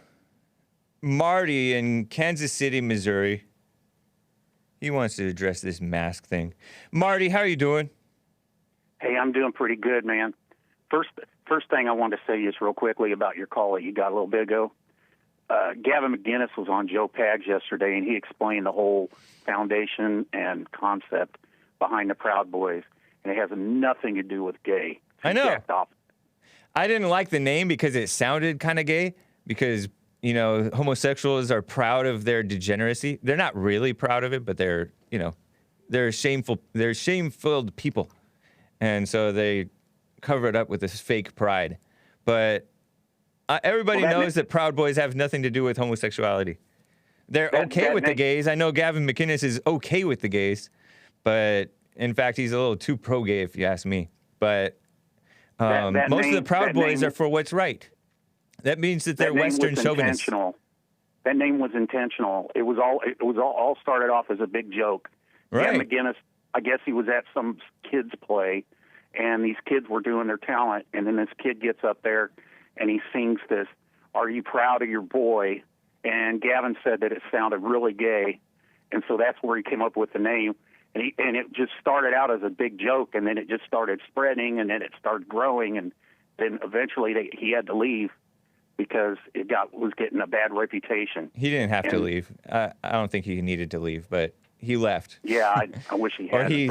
Marty in Kansas City, Missouri. He wants to address this mask thing. Marty, how are you doing? Hey, I'm doing pretty good, man. First thing I wanted to say is real quickly about your call that you got a little bit ago. Gavin McDaniel was on Joe Pags yesterday, and he explained the whole foundation and concept behind the Proud Boys, and it has nothing to do with gay. I know. Exact opposite. I didn't like the name because it sounded kind of gay, because, you know, homosexuals are proud of their degeneracy. They're not really proud of it, but they're, you know, they're shame-filled people. And so they cover it up with this fake pride. But everybody knows that Proud Boys have nothing to do with homosexuality. They're okay with the gays. I know Gavin McInnes is okay with the gays, but in fact, he's a little too pro-gay, if you ask me. But most of the Proud Boys are for what's right. That means that they're Western chauvinists. That name was intentional. It was all started off as a big joke. Right. Gavin McInnes, I guess he was at some kids' play, and these kids were doing their talent, and then this kid gets up there and he sings this, "Are you proud of your boy?" And Gavin said that it sounded really gay, and so that's where he came up with the name. And it just started out as a big joke, and then it just started spreading, and then it started growing, and then eventually he had to leave because it was getting a bad reputation. He didn't have to leave. I don't think he needed to leave, but he left. Yeah, I wish he had. Or he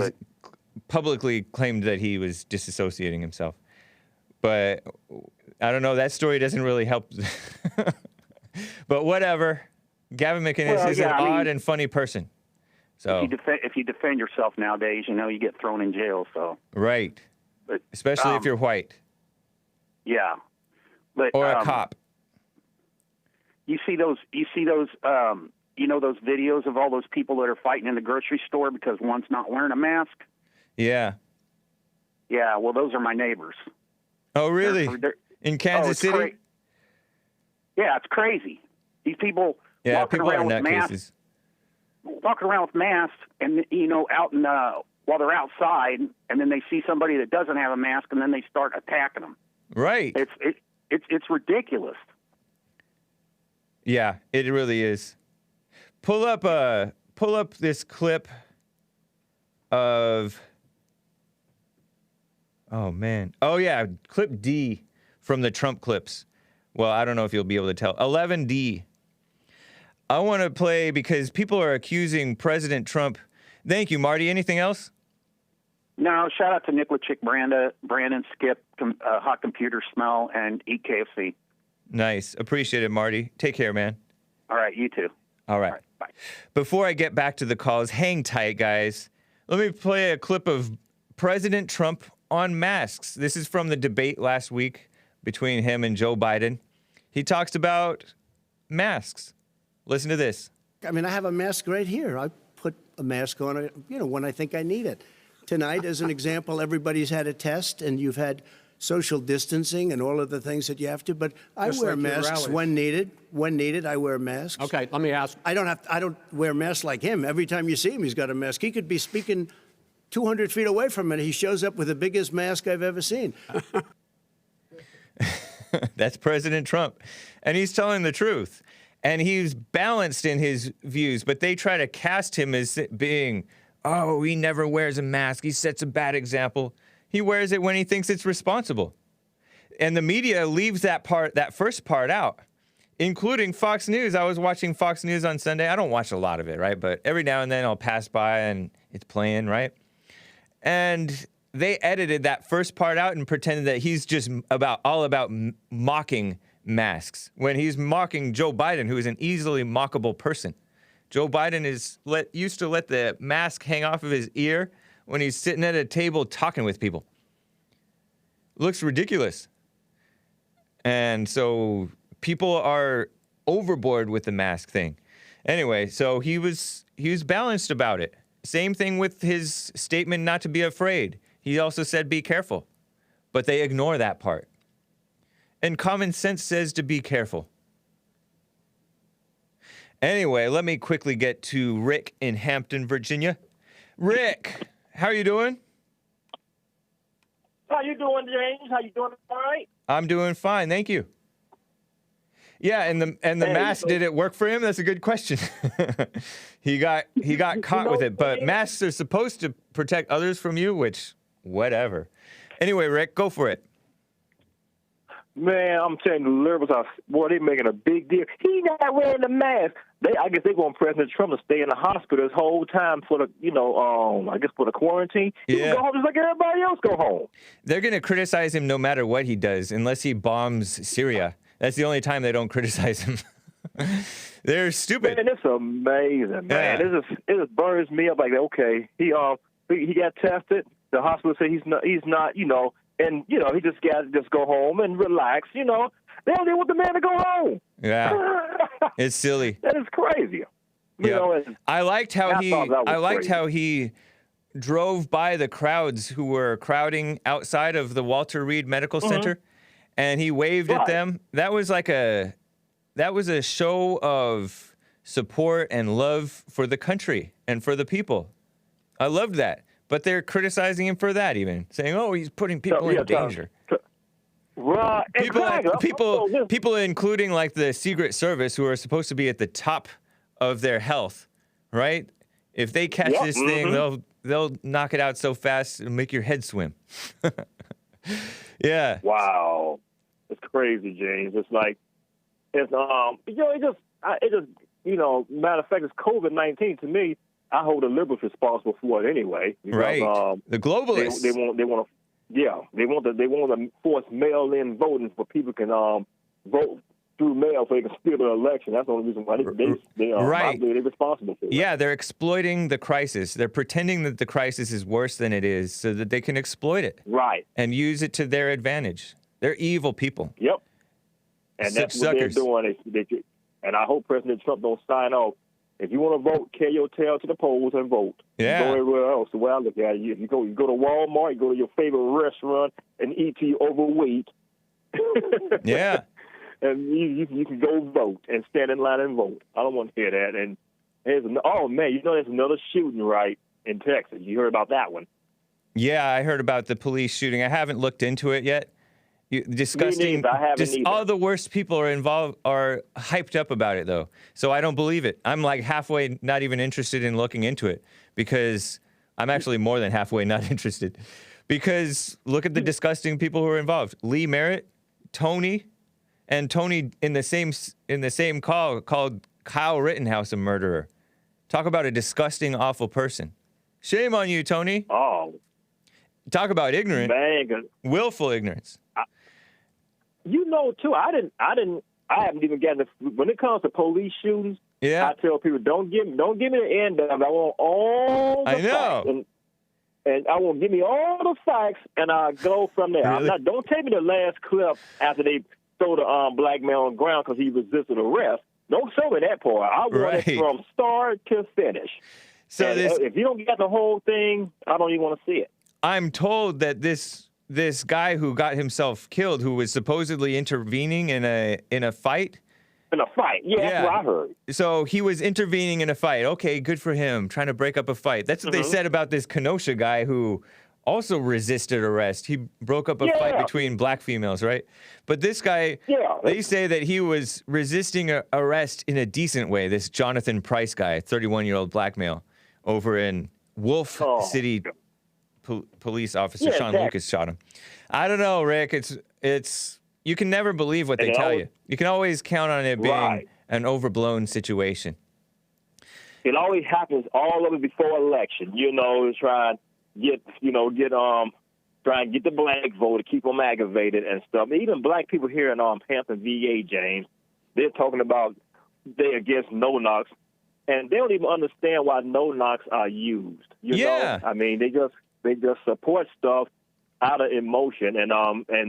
publicly claimed that he was disassociating himself. But I don't know. That story doesn't really help. But whatever. Gavin McInnes is an odd and funny person. So if you defend yourself nowadays, you get thrown in jail. So right, but, especially if you're white. Yeah, but or a cop. You see those those videos of all those people that are fighting in the grocery store because one's not wearing a mask. Yeah. Yeah. Well, those are my neighbors. Oh, really? In Kansas City? Yeah, it's crazy. These people walking people around are with masks. Walking around with masks, and out in while they're outside, and then they see somebody that doesn't have a mask, and then they start attacking them. Right. It's ridiculous. Yeah, it really is. Pull up this clip of. Oh man. Oh yeah, clip D from the Trump clips. Well, I don't know if you'll be able to tell. 11D. I want to play because people are accusing President Trump. Thank you, Marty. Anything else? No, shout out to Nicola Chick, Brandon, Skip, Hot Computer Smell, and Eat KFC. Nice. Appreciate it, Marty. Take care, man. All right, you too. All right. Bye. Before I get back to the calls, hang tight, guys. Let me play a clip of President Trump on masks. This is from the debate last week between him and Joe Biden. He talks about masks. Listen to this. I mean, I have a mask right here. I put a mask on, when I think I need it. Tonight, as an example, everybody's had a test, and you've had social distancing and all of the things that you have to. But I wear masks when needed. When needed, I wear masks. Okay, let me ask. I don't wear masks like him. Every time you see him, he's got a mask. He could be speaking 200 feet away from it. He shows up with the biggest mask I've ever seen. That's President Trump. And he's telling the truth. And he's balanced in his views, but they try to cast him as being, oh, he never wears a mask. He sets a bad example. He wears it when he thinks it's responsible. And the media leaves that first part out, including Fox News. I was watching Fox News on Sunday. I don't watch a lot of it, right? But every now and then I'll pass by and it's playing, right? And they edited that first part out and pretended that he's just all about mocking masks when he's mocking Joe Biden, who is an easily mockable person. Joe Biden used to let the mask hang off of his ear when he's sitting at a table talking with people. Looks ridiculous. And so people are overboard with the mask thing. Anyway, so he was balanced about it. Same thing with his statement not to be afraid. He also said be careful. But they ignore that part. And common sense says to be careful. Anyway, let me quickly get to Rick in Hampton, Virginia. Rick, how are you doing? How you doing, James? How you doing? All right? I'm doing fine, thank you. Yeah, and the mask, did it work for him? That's a good question. He got caught with it, but masks are supposed to protect others from you, which, whatever. Anyway, Rick, go for it. Man, I'm telling you, the liberals they're making a big deal. He's not wearing the mask. I guess they want President Trump to stay in the hospital this whole time for the, for the quarantine. He can go home just like everybody else go home. They're going to criticize him no matter what he does, unless he bombs Syria. That's the only time they don't criticize him. They're stupid. Man, it's amazing, man. Yeah. It just burns me up. Like, okay, he got tested. The hospital said he's not, and he just got to just go home and relax. They don't even want the man to go home. Yeah, it's silly. That is crazy. I liked how he drove by the crowds who were crowding outside of the Walter Reed Medical Center, and he waved at them. That was a show of support and love for the country and for the people. I loved that. But they're criticizing him for that, even saying, "Oh, he's putting people in danger." Right, People, including like the Secret Service, who are supposed to be at the top of their health, right? If they catch this thing, they'll knock it out so fast it'll make your head swim. Yeah. Wow, it's crazy, James. It's like matter of fact, it's COVID-19 to me. I hold the liberals responsible for it anyway. Because, right. The globalists. They want to force mail-in voting so people can vote through mail so they can steal the election. That's the only reason why Right. they're responsible for it. Yeah, they're exploiting the crisis. They're pretending that the crisis is worse than it is so that they can exploit it. Right. And use it to their advantage. They're evil people. Yep. And that's what they're doing. And I hope President Trump don't sign off. If you want to vote, carry your tail to the polls and vote. Yeah. You go everywhere else. The way I look at it, you go to Walmart, you go to your favorite restaurant and eat till you're overweight. Yeah. And you can go vote and stand in line and vote. I don't want to hear that. And there's there's another shooting right in Texas. You heard about that one? Yeah, I heard about the police shooting. I haven't looked into it yet. Disgusting. I haven't either. All the worst people are hyped up about it, though. So I don't believe it. I'm like halfway not even interested in looking into it because I'm actually more than halfway not interested. Because look at the disgusting people who are involved. Lee Merritt, Tony, and Tony in the same call called Kyle Rittenhouse a murderer. Talk about a disgusting, awful person. Shame on you, Tony. Oh. Talk about ignorant. Man. Willful ignorance. Too, I haven't even gotten when it comes to police shootings. Yeah. I tell people don't give me the end of it. I want all the facts, and I want give me all the facts, and I go from there. Really? Don't take me the last clip after they throw the black man on the ground because he resisted arrest. Don't show me that part. I want it from start to finish. So if you don't get the whole thing, I don't even want to see it. I'm told that this guy who got himself killed, who was supposedly intervening in a fight. In a fight, that's what I heard. So he was intervening in a fight. Okay, good for him, trying to break up a fight. That's what they said about this Kenosha guy who also resisted arrest. He broke up a fight between black females, right? But this guy, they say that he was resisting arrest in a decent way. This Jonathan Price guy, 31-year-old black male, over in Wolf City. Police officer Sean Lucas shot him. I don't know, Rick. It's you can never believe what they tell you. You can always count on it being an overblown situation. It always happens all over before election. Try and get the black vote to keep them aggravated and stuff. Even black people here in Hampton, VA, James, they're talking about they're against no-knocks, and they don't even understand why no-knocks are used. You know? I mean, they just support stuff out of emotion, and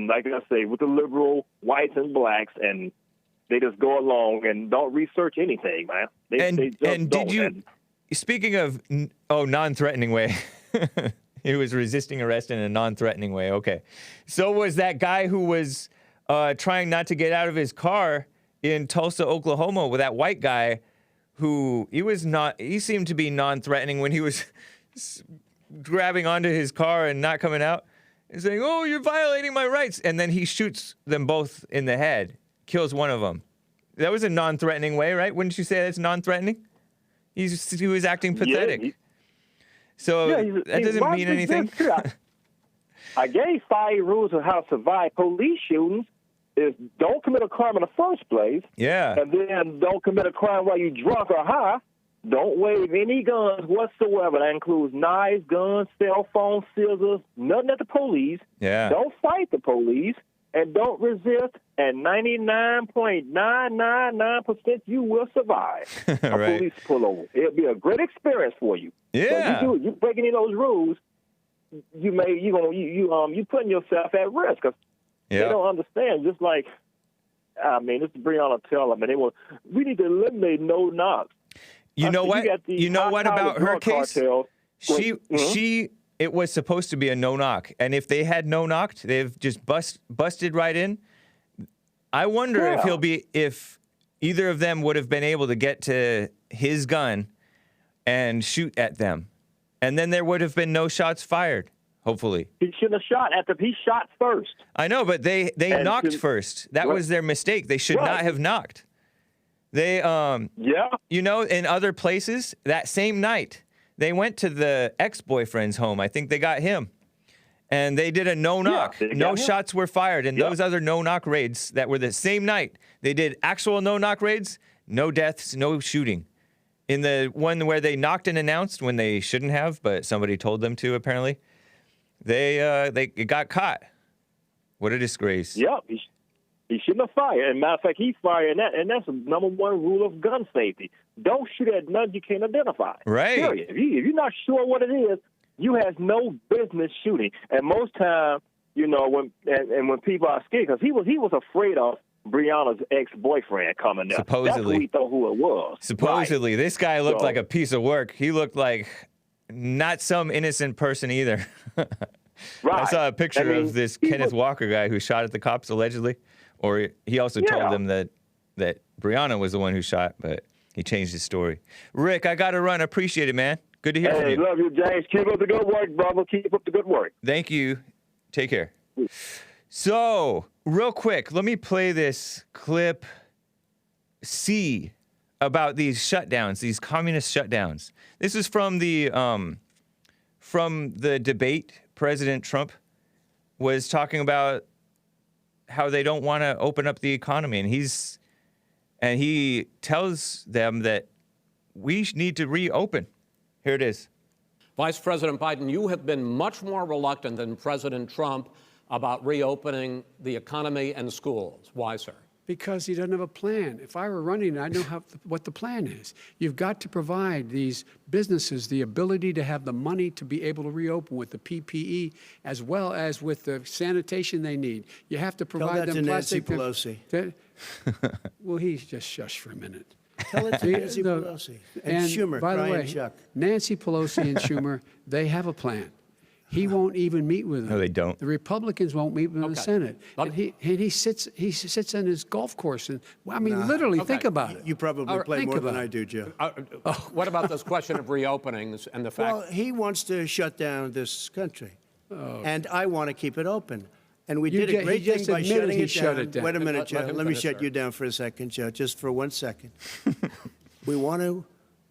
like I say, with the liberal whites and blacks, and they just go along and don't research anything, man. They just don't. Speaking of non-threatening way, he was resisting arrest in a non-threatening way. Okay, so was that guy who was trying not to get out of his car in Tulsa, Oklahoma, with that white guy who he seemed to be non-threatening when he was grabbing onto his car and not coming out and saying, "Oh, you're violating my rights." And then he shoots them both in the head, kills one of them. That was a non-threatening way, right? Wouldn't you say that's non-threatening? He was acting pathetic. So that doesn't mean anything. I gave 5 rules of how to survive police shootings. Is don't commit a crime in the first place. Yeah. And then don't commit a crime while you're drunk or high. Don't wave any guns whatsoever. That includes knives, guns, cell phones, scissors, nothing at the police. Yeah. Don't fight the police, and don't resist. And 99.999% you will survive a police pullover. It'll be a great experience for you. Yeah. But you breaking any of those rules, you putting yourself at risk. Cause they don't understand. Just like, this is Breonna Taylor. We need to eliminate no knocks. You know what? You know what about her case? It was supposed to be a no-knock, and if they had no-knocked, they've just busted right in. I wonder if either of them would have been able to get to his gun and shoot at them, and then there would have been no shots fired. Hopefully, he shouldn't have shot after he shot first. I know, but they knocked first. That was their mistake. They should not have knocked. They, in other places, that same night, they went to the ex-boyfriend's home. I think they got him. And they did a no-knock. No shots were fired. In those other no-knock raids that were the same night, they did actual no-knock raids, no deaths, no shooting. In the one where they knocked and announced when they shouldn't have, but somebody told them to, apparently, they got caught. What a disgrace. Yep. He should shouldn't have fired. And matter of fact, he fired, and that's the number one rule of gun safety. Don't shoot at nothing you can't identify. Right. Period. If you're not sure what it is, you have no business shooting. And most time, you know, when people are scared, because he was afraid of Breonna's ex-boyfriend coming up. Supposedly. That's who he thought who it was. Supposedly. This guy looked So- like a piece of work. He looked like not some innocent person either. Right. I saw a picture I mean, of this he Kenneth was- Walker guy who shot at the cops allegedly. Or he also told them that Breonna was the one who shot, but he changed his story. Rick, I got to run. Appreciate it, man. Good to hear from you. Love you, James. Keep up the good work, brother. Keep up the good work. Thank you. Take care. So, real quick, let me play this clip C about these shutdowns, these communist shutdowns. This is from the debate. President Trump was talking about how they don't want to open up the economy, and he tells them that we need to reopen. Here it is. Vice President Biden, you have been much more reluctant than President Trump about reopening the economy and schools. Why, sir? Because he doesn't have a plan. If I were running, I know what the plan is. You've got to provide these businesses the ability to have the money to be able to reopen with the PPE as well as with the sanitation they need. You have to provide Tell that them to Nancy plastic. Pelosi. Well, he's just shush for a minute. Tell it to Nancy Pelosi. And Schumer, by the Brian way, Chuck. Nancy Pelosi and Schumer, they have a plan. He won't even meet with them. No, they don't. The Republicans won't meet with the Senate. And he sits on his golf course. And I mean, literally, think about it. You probably play more than I do, Joe. What about this question of reopenings and the fact? Well, he wants to shut down this country, and I want to keep it open. And we did a great he thing just by admitted shutting he it shut down. it down. Wait a minute, Let Joe. him Let me finish, shut sir. you down for a second, Joe, just for 1 second.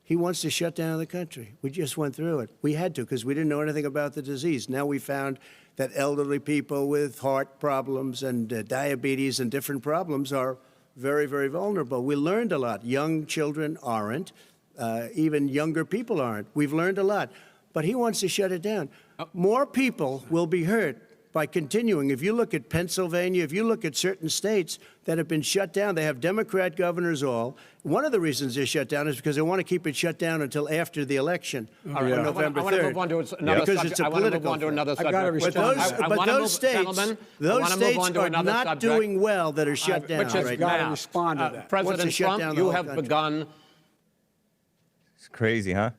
He wants to shut down the country. We just went through it. We had to because we didn't know anything about the disease. Now we found that elderly people with heart problems and diabetes and different problems are very, very vulnerable. We learned a lot. Young children aren't. Even younger people aren't. We've learned a lot. But he wants to shut it down. More people will be hurt by continuing. If you look at Pennsylvania, if you look at certain states that have been shut down, they have Democrat governors all. One of the reasons they're shut down is because they want to keep it shut down until after the election on November 3rd. I want to move on to another because subject. it's a I want to move political on to another thing. subject. But those states are not doing well that are shut down which is right now. now. Respond to that. President Trump, you have begun. It's crazy, huh?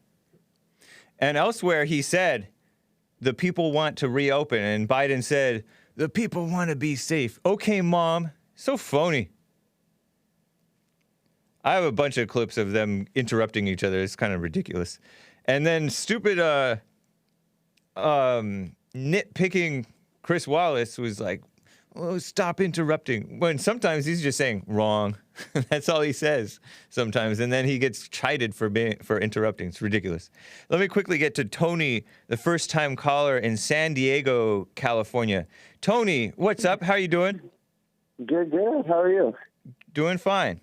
And elsewhere, he said, the people want to reopen. And Biden said, the people want to be safe. Okay, Mom. So phony. I have a bunch of clips of them interrupting each other. It's kind of ridiculous. And then stupid nitpicking Chris Wallace was like, oh, stop interrupting. When sometimes he's just saying wrong. That's all he says sometimes. And then he gets chided for interrupting. It's ridiculous. Let me quickly get to Tony, the first-time caller in San Diego, California. Tony, what's up? How are you doing? Good. How are you? Doing fine.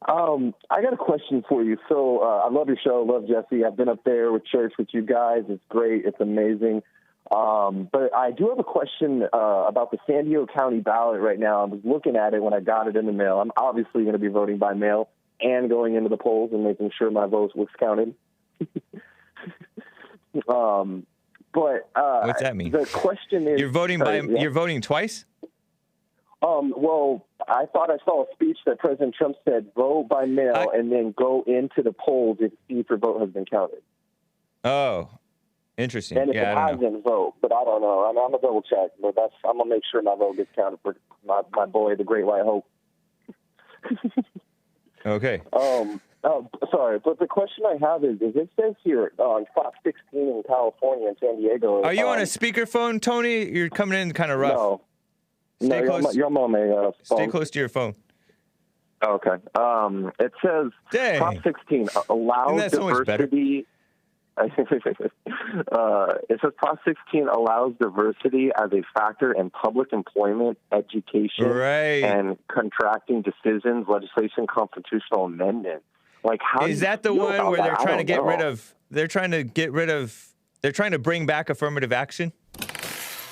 I got a question for you. So I love your show. Love Jesse. I've been up there with church with you guys. It's great. It's amazing. But I do have a question about the San Diego County ballot right now. I was looking at it when I got it in the mail. I'm obviously going to be voting by mail and going into the polls and making sure my vote was counted. But what's that mean? The question is, you're voting you're voting twice? Well, I thought I saw a speech that President Trump said, vote by mail and then go into the polls if your vote has been counted. Oh, interesting. And if it hasn't, vote. But I don't know. I'm going to double check. But I'm going to make sure my vote gets counted for my boy, the Great White Hope. Okay. Sorry, but the question I have is it says here on Fox 16 in California and San Diego. Are you on a speakerphone, Tony? You're coming in kind of rough. No. Stay close. You're on my phone. Stay close to your phone. Okay. It says Prop 16 allows diversity. It says Prop 16 allows diversity as a factor in public employment, education, and contracting decisions, legislation, constitutional amendment. Like, how is that the one where they're trying to get rid of? They're trying to bring back affirmative action.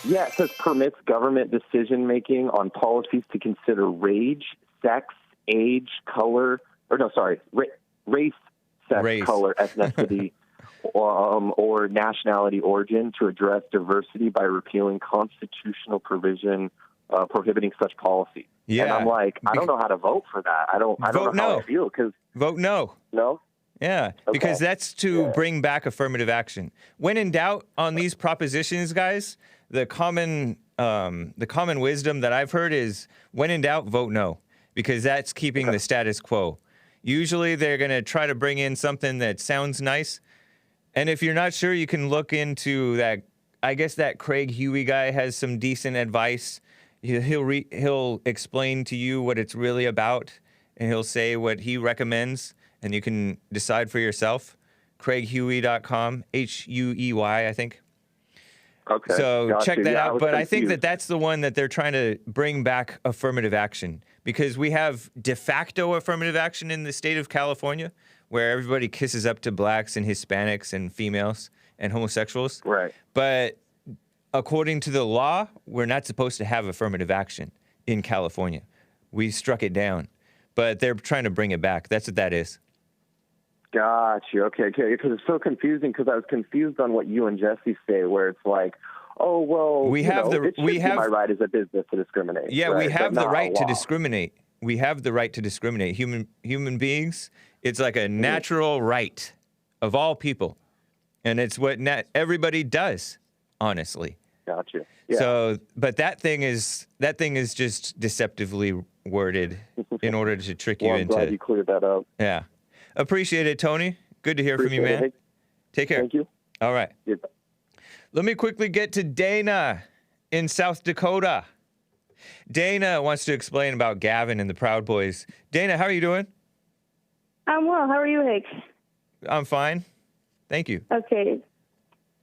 Yeah, it says permits government decision-making on policies to consider race, sex, age, color, race, sex, color, ethnicity, or nationality origin to address diversity by repealing constitutional provision prohibiting such policy. Yeah. And I'm like, I don't know how to vote for that. I don't know how I feel because vote no. No. Yeah, because that's to bring back affirmative action. When in doubt on these propositions, guys, the common wisdom that I've heard is when in doubt, vote no, because that's keeping the status quo. Usually they're going to try to bring in something that sounds nice. And if you're not sure, you can look into that. I guess that Craig Huey guy has some decent advice. He'll explain to you what it's really about, and he'll say what he recommends, and you can decide for yourself. CraigHuey.com, Huey, I think. Okay. So check that out. But I think that's the one that they're trying to bring back affirmative action, because we have de facto affirmative action in the state of California, where everybody kisses up to blacks and Hispanics and females and homosexuals. Right. But according to the law, we're not supposed to have affirmative action in California. We struck it down. But they're trying to bring it back. That's what that is. Got you. Okay. Because it's so confusing, because I was confused on what you and Jesse say, where it's like, oh, well, it should be my right as a business to discriminate. Yeah, right? we have but the not right a to law. discriminate. We have the right to discriminate. Human beings, it's like a natural right of all people. And it's what everybody does, honestly. Gotcha. Yeah. So, but that thing is just deceptively worded in order to trick you I'm into. glad you cleared that up. Yeah. Appreciate it, Tony. Good to hear from you, man. Take care. Thank you. All right. Yeah. Let me quickly get to Dana in South Dakota. Dana wants to explain about Gavin and the Proud Boys. Dana, how are you doing? I'm well. How are you, Hake? I'm fine. Thank you. Okay.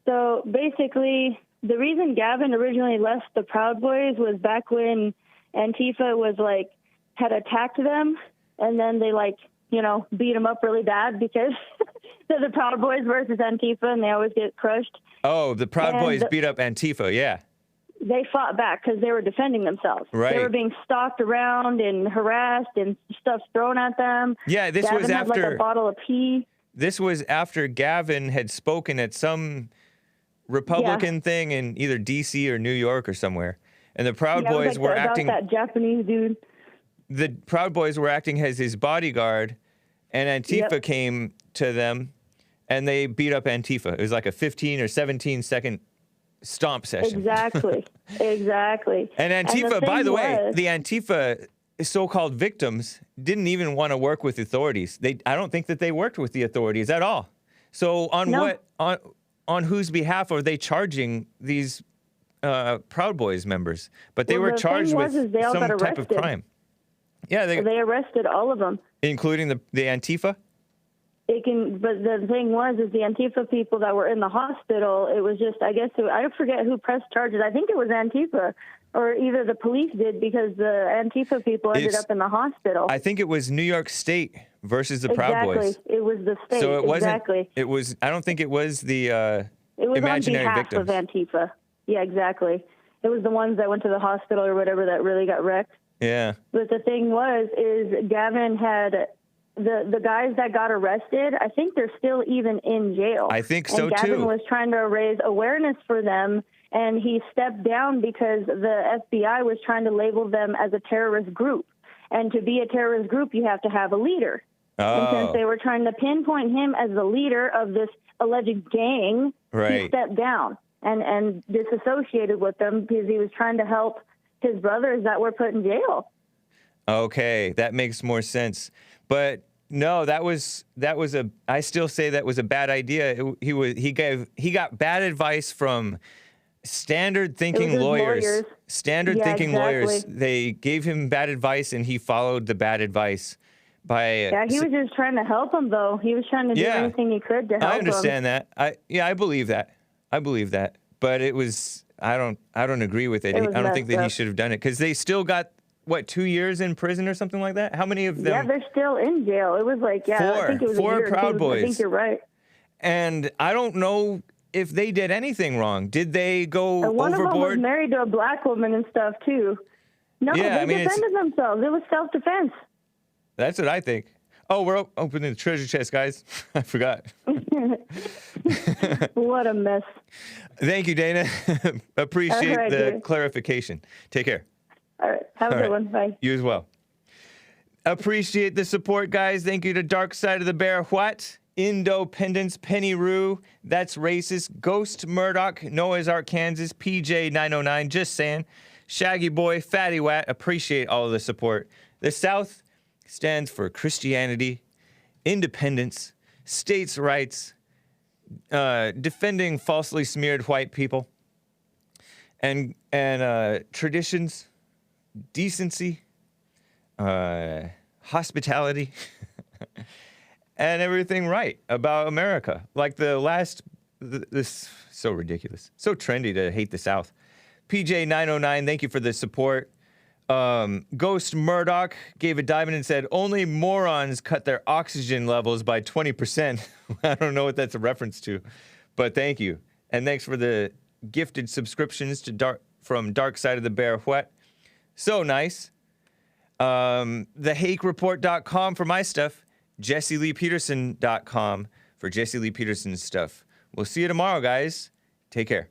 So basically, the reason Gavin originally left the Proud Boys was back when Antifa had attacked them, and then they beat them up really bad because they're the Proud Boys versus Antifa, and they always get crushed. Oh, the Proud Boys beat up Antifa, yeah. They fought back because they were defending themselves. Right. They were being stalked around and harassed and stuff thrown at them. Yeah, this Gavin was had after a bottle of pee. This was after Gavin had spoken at some Republican thing in either D.C. or New York or somewhere, and the Proud Boys were acting. That Japanese dude. The Proud Boys were acting as his bodyguard, and Antifa came to them, and they beat up Antifa. It was like a 15 or 17 second stomp session. Exactly. Exactly. And Antifa, by the way, the Antifa so-called victims didn't even want to work with authorities. I don't think that they worked with the authorities at all. So on whose behalf are they charging these Proud Boys members? But they were charged with some type of crime. Yeah, they arrested all of them, including the Antifa. But the thing was the Antifa people that were in the hospital. It was just, I forget who pressed charges. I think it was Antifa, or either the police did, because the Antifa people ended up in the hospital. I think it was New York State versus the Proud Boys. Exactly, it was the state. So it wasn't. Exactly. It was. I don't think it was the it was imaginary on behalf victims. of Antifa. Yeah, exactly. It was the ones that went to the hospital or whatever that really got wrecked. Yeah. But the thing is Gavin had the guys that got arrested, I think they're still even in jail. I think so, and Gavin too. was trying to raise awareness for them, and he stepped down because the FBI was trying to label them as a terrorist group. And to be a terrorist group, you have to have a leader. And since they were trying to pinpoint him as the leader of this alleged gang, he stepped down and disassociated with them because he was trying to help his brothers that were put in jail. Okay, that makes more sense. But no, I still say that was a bad idea. He got bad advice from standard thinking lawyers. Standard thinking lawyers. They gave him bad advice, and he followed the bad advice. He was just trying to help him, though. He was trying to do anything he could to help him. I understand that. I believe that. But it was. I don't agree with it. I don't think that he should have done it, because they still got 2 years in prison or something like that. How many of them? Yeah, they're still in jail. It was I think it was four a year Proud or two. Boys. I think you're right. And I don't know if they did anything wrong. Did they go And one of them was overboard? married to a black woman and stuff too. No, Yeah, they defended themselves. It was self-defense. That's what I think. Oh, we're opening the treasure chest, guys. I forgot. What a mess. Thank you, Dana. Appreciate All right, the dude. clarification. Take care. All right. Have a All good right. one. Bye. You as well. Appreciate the support, guys. Thank you to Dark Side of the Bear. What? Independence, Penny Rue, That's Racist, Ghost Murdoch, Noah's Ark, Kansas, PJ909, Just Saying, Shaggy Boy, Fatty Wat. Appreciate all of the support. The South stands for Christianity, independence, states' rights, defending falsely smeared white people, and traditions, decency, hospitality, and everything right about America. Like this, so ridiculous, so trendy to hate the South. PJ909, thank you for the support. Ghost Murdoch gave a diamond and said, only morons cut their oxygen levels by 20%. I don't know what that's a reference to, but thank you. And thanks for the gifted subscriptions to from Dark Side of the Bear. What? So nice. TheHakeReport.com for my stuff. JesseLeePeterson.com for Jesse Lee Peterson's stuff. We'll see you tomorrow, guys. Take care.